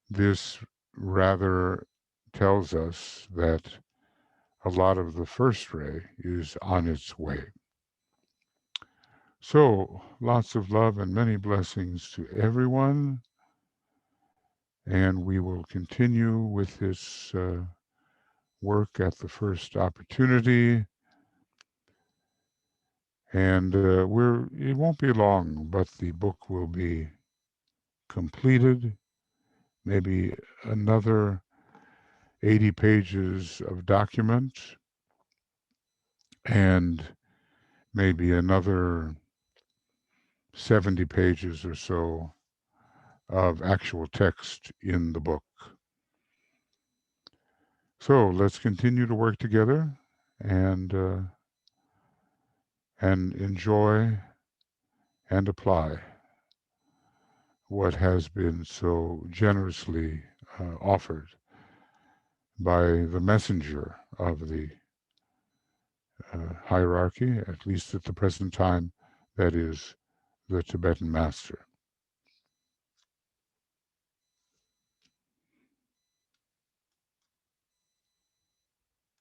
This rather tells us that a lot of the first ray is on its way. So, lots of love and many blessings to everyone. And we will continue with this work at the first opportunity. And it won't be long, but the book will be completed. Maybe another 80 pages of document, and maybe another 70 pages or so of actual text in the book. So let's continue to work together and enjoy and apply what has been so generously offered by the messenger of the hierarchy, at least at the present time, that is the Tibetan master.